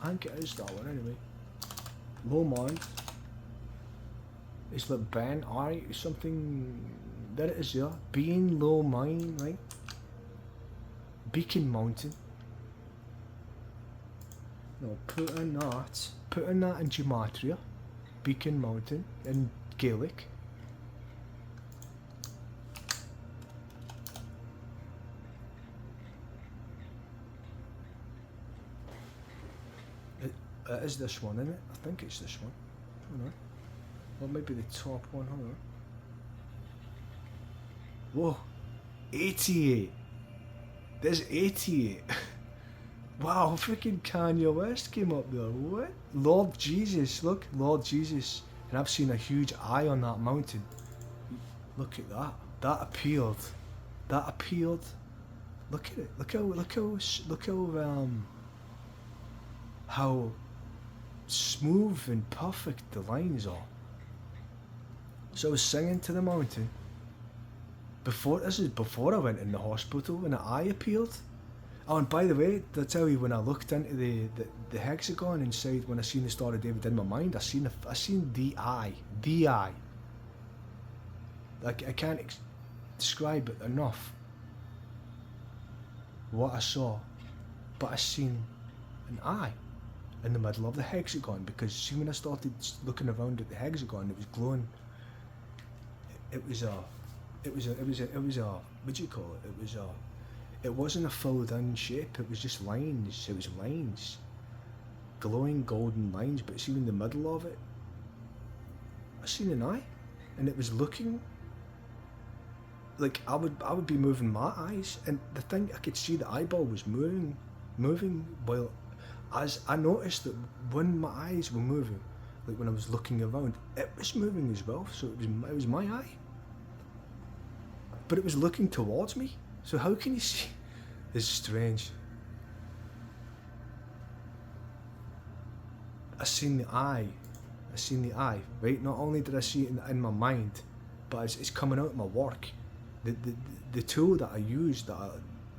I think it is that one anyway. Lomond. It's like Ben, something. There it is, yeah. Being low mine, right? Beacon Mountain. No, putting that in gematria. Beacon Mountain in Gaelic. It is this one, isn't it? I think it's this one. Hold on. Or maybe the top one, hold on. Whoa, 88. There's 88. Wow, freaking Kanye West came up there. What? Lord Jesus, look, Lord Jesus. And I've seen a huge eye on that mountain. Look at that. That appeared. That appeared. Look at it. How smooth and perfect the lines are. So I was singing to the mountain. This is before I went in the hospital and the eye appeared. Oh, and by the way, did I tell you when I looked into the hexagon inside, when I seen the Star of David in my mind, I seen the eye. Like, I can't describe it enough. What I saw, but I seen an eye in the middle of the hexagon, because see, when I started looking around at the hexagon, it was glowing. It was a what do you call it? It wasn't a filled in shape, it was just lines. It was lines. Glowing golden lines, but see in the middle of it, I seen an eye, and it was looking like I would be moving my eyes, and the thing, I could see the eyeball was moving while as I noticed that when my eyes were moving, like when I was looking around, it was moving as well, so it was my eye. But it was looking towards me, so how can you see? It's strange. I seen the eye, right? Not only did I see it in my mind, but it's coming out of my work. The tool that I use, that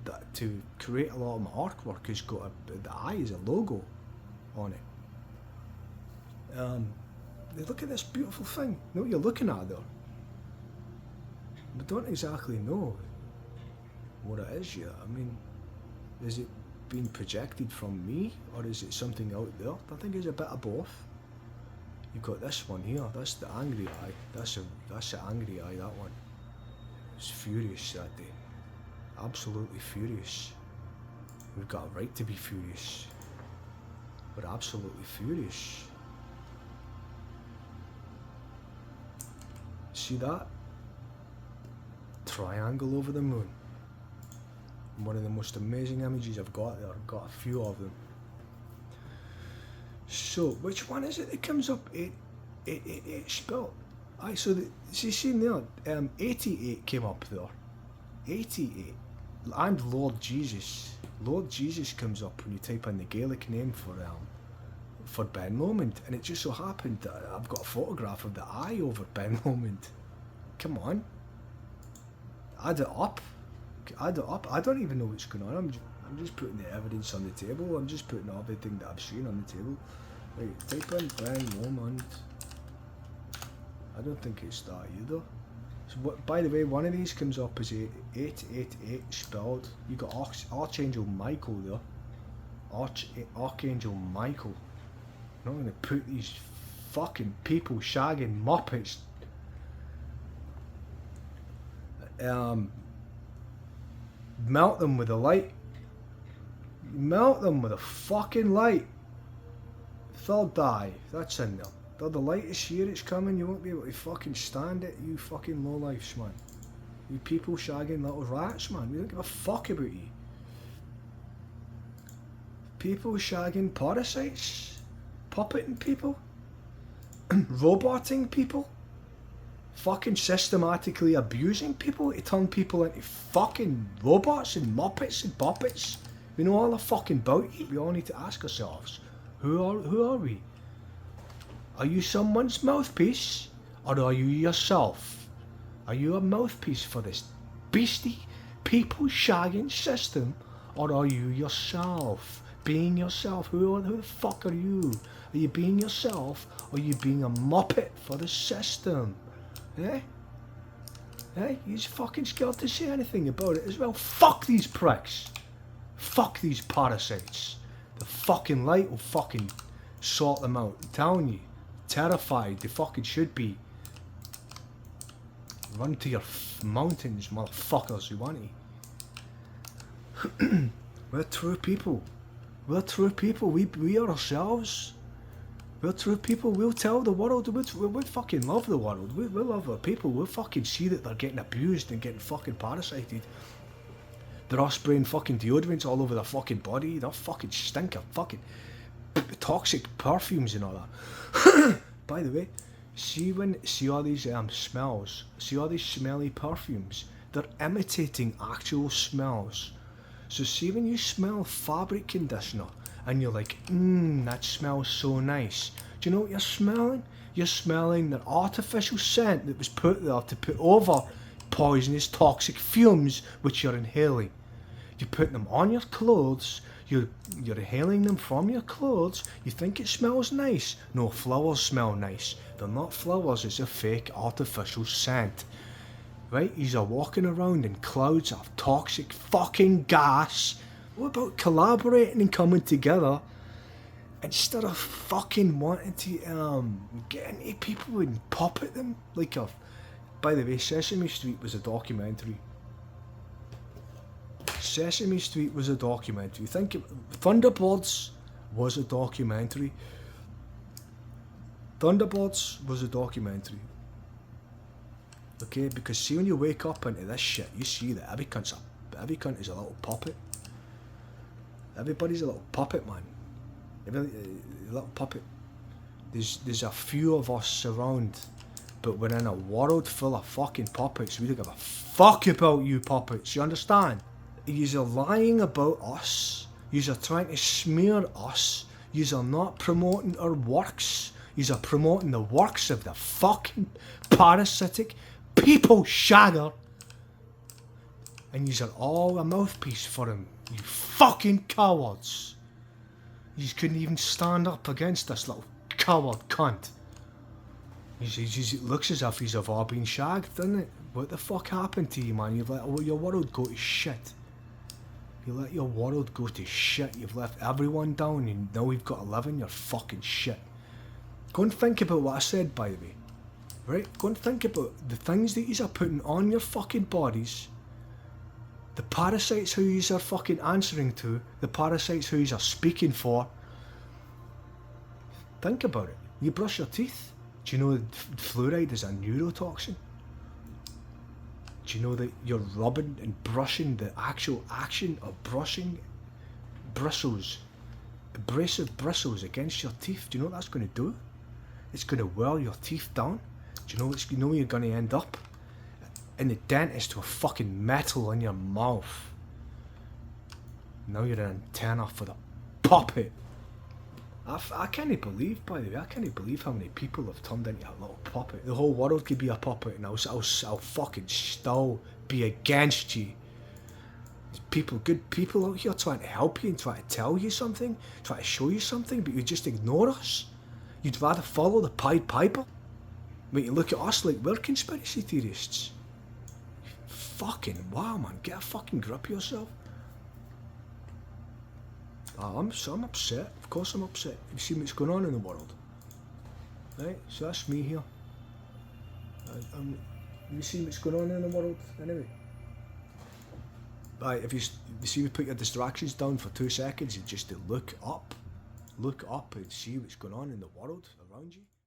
that to create a lot of my artwork has got the eye is a logo on it. Look at this beautiful thing. You know what you're looking at there? We don't exactly know what it is yet. I mean, is it being projected from me, or is it something out there? I think it's a bit of both. You've got this one here, that's the angry eye. That's the angry eye, that one. It's furious that day. Absolutely furious. We've got a right to be furious. We're absolutely furious. See that? Triangle over the moon. One of the most amazing images I've got there. I've got a few of them. So, which one is it that comes up 888 spelled? Aye, so see there, 88 came up there. 88. And Lord Jesus. Lord Jesus comes up when you type in the Gaelic name for Ben Lomond, and it just so happened that I've got a photograph of the eye over Ben Lomond. Come on. Add it up. Add it up. I don't even know what's going on. I'm just putting the evidence on the table. I'm just putting everything that I've seen on the table. Right, type in Ben Lomond. I don't think it's that either. So what, by the way, one of these comes up as 888 spelled. You got Archangel Michael there. Archangel Michael. I'm not going to put these fucking people shagging Muppets. Melt them with a light. Melt them with a fucking light. Third eye, that's in there. The light is here, it's coming, you won't be able to fucking stand it, you fucking lowlifes, man. You people shagging little rats, man. We don't give a fuck about you. People shagging parasites. Puppeting people. Roboting people. Fucking systematically abusing people to turn people into fucking robots and muppets and puppets. We know all the fucking about you. We all need to ask ourselves, who are we? Are you someone's mouthpiece, or are you yourself? Are you a mouthpiece for this beastie, people shagging system, or are you yourself? Being yourself? Who the fuck are you? Are you being yourself, or are you being a muppet for the system? Eh? Eh? You're fucking scared to say anything about it as well. Fuck these pricks. Fuck these parasites. The fucking light will fucking sort them out. I'm telling you. Terrified. They fucking should be. Run to your mountains, motherfuckers who want to. We're true people. We're true people. We are ourselves. We're true people. We'll tell the world. We fucking love the world. We love our people. We'll fucking see that they're getting abused and getting fucking parasited. They're all spraying fucking deodorants all over their fucking body. They're fucking stink of fucking toxic perfumes and all that. By the way, see all these smells. See all these smelly perfumes. They're imitating actual smells. So see when you smell fabric conditioner and you're like, that smells so nice. Do you know what you're smelling? You're smelling the artificial scent that was put there to put over poisonous toxic fumes which you're inhaling. You put them on your clothes, you're inhaling them from your clothes, you think it smells nice. No, flowers smell nice. They're not flowers, it's a fake artificial scent. Right? You're walking around in clouds of toxic fucking gas. What about collaborating and coming together instead of fucking wanting to get into people and puppet them? By the way, Sesame Street was a documentary. Sesame Street was a documentary. Thunderbirds was a documentary. Thunderbirds was a documentary. Okay, because see when you wake up into this shit, you see that every cunt is a little puppet. Everybody's a little puppet, man. A little puppet. There's a few of us around, but we're in a world full of fucking puppets. We don't give a fuck about you puppets, you understand? You're lying about us. You're trying to smear us. You're not promoting our works. You're promoting the works of the fucking parasitic people shagger And yous are all a mouthpiece for him, you fucking cowards. Yous couldn't even stand up against this little coward cunt. It looks as if he's all been shagged, doesn't it? What the fuck happened to you, man? You've let your world go to shit. You let your world go to shit. You've left everyone down and now we've got to live in your fucking shit. Go and think about what I said, by the way. Right? Go and think about the things that yous are putting on your fucking bodies. The parasites who yous are fucking answering to. The parasites who yous are speaking for. Think about it. You brush your teeth. Do you know that fluoride is a neurotoxin? Do you know that you're rubbing and brushing, the actual action of brushing bristles, abrasive bristles against your teeth? Do you know what that's going to do? It's going to wear your teeth down. Do you know you're going to end up? In the dentist with fucking metal in your mouth. Now you're an antenna for the puppet. I can't believe, by the way, I can't believe how many people have turned into a little puppet. The whole world could be a puppet and I'll fucking still be against you. There's people, good people out here trying to help you and trying to tell you something, trying to show you something, but you just ignore us. You'd rather follow the Pied Piper. Make you look at us like we're conspiracy theorists. Fucking wow, man, get a fucking grip of yourself. I'm upset. Of course I'm upset. Have you seen what's going on in the world? Right, so that's me here. Have you seen what's going on in the world anyway? Right, if you see, we put your distractions down for 2 seconds and just to look up and see what's going on in the world around you.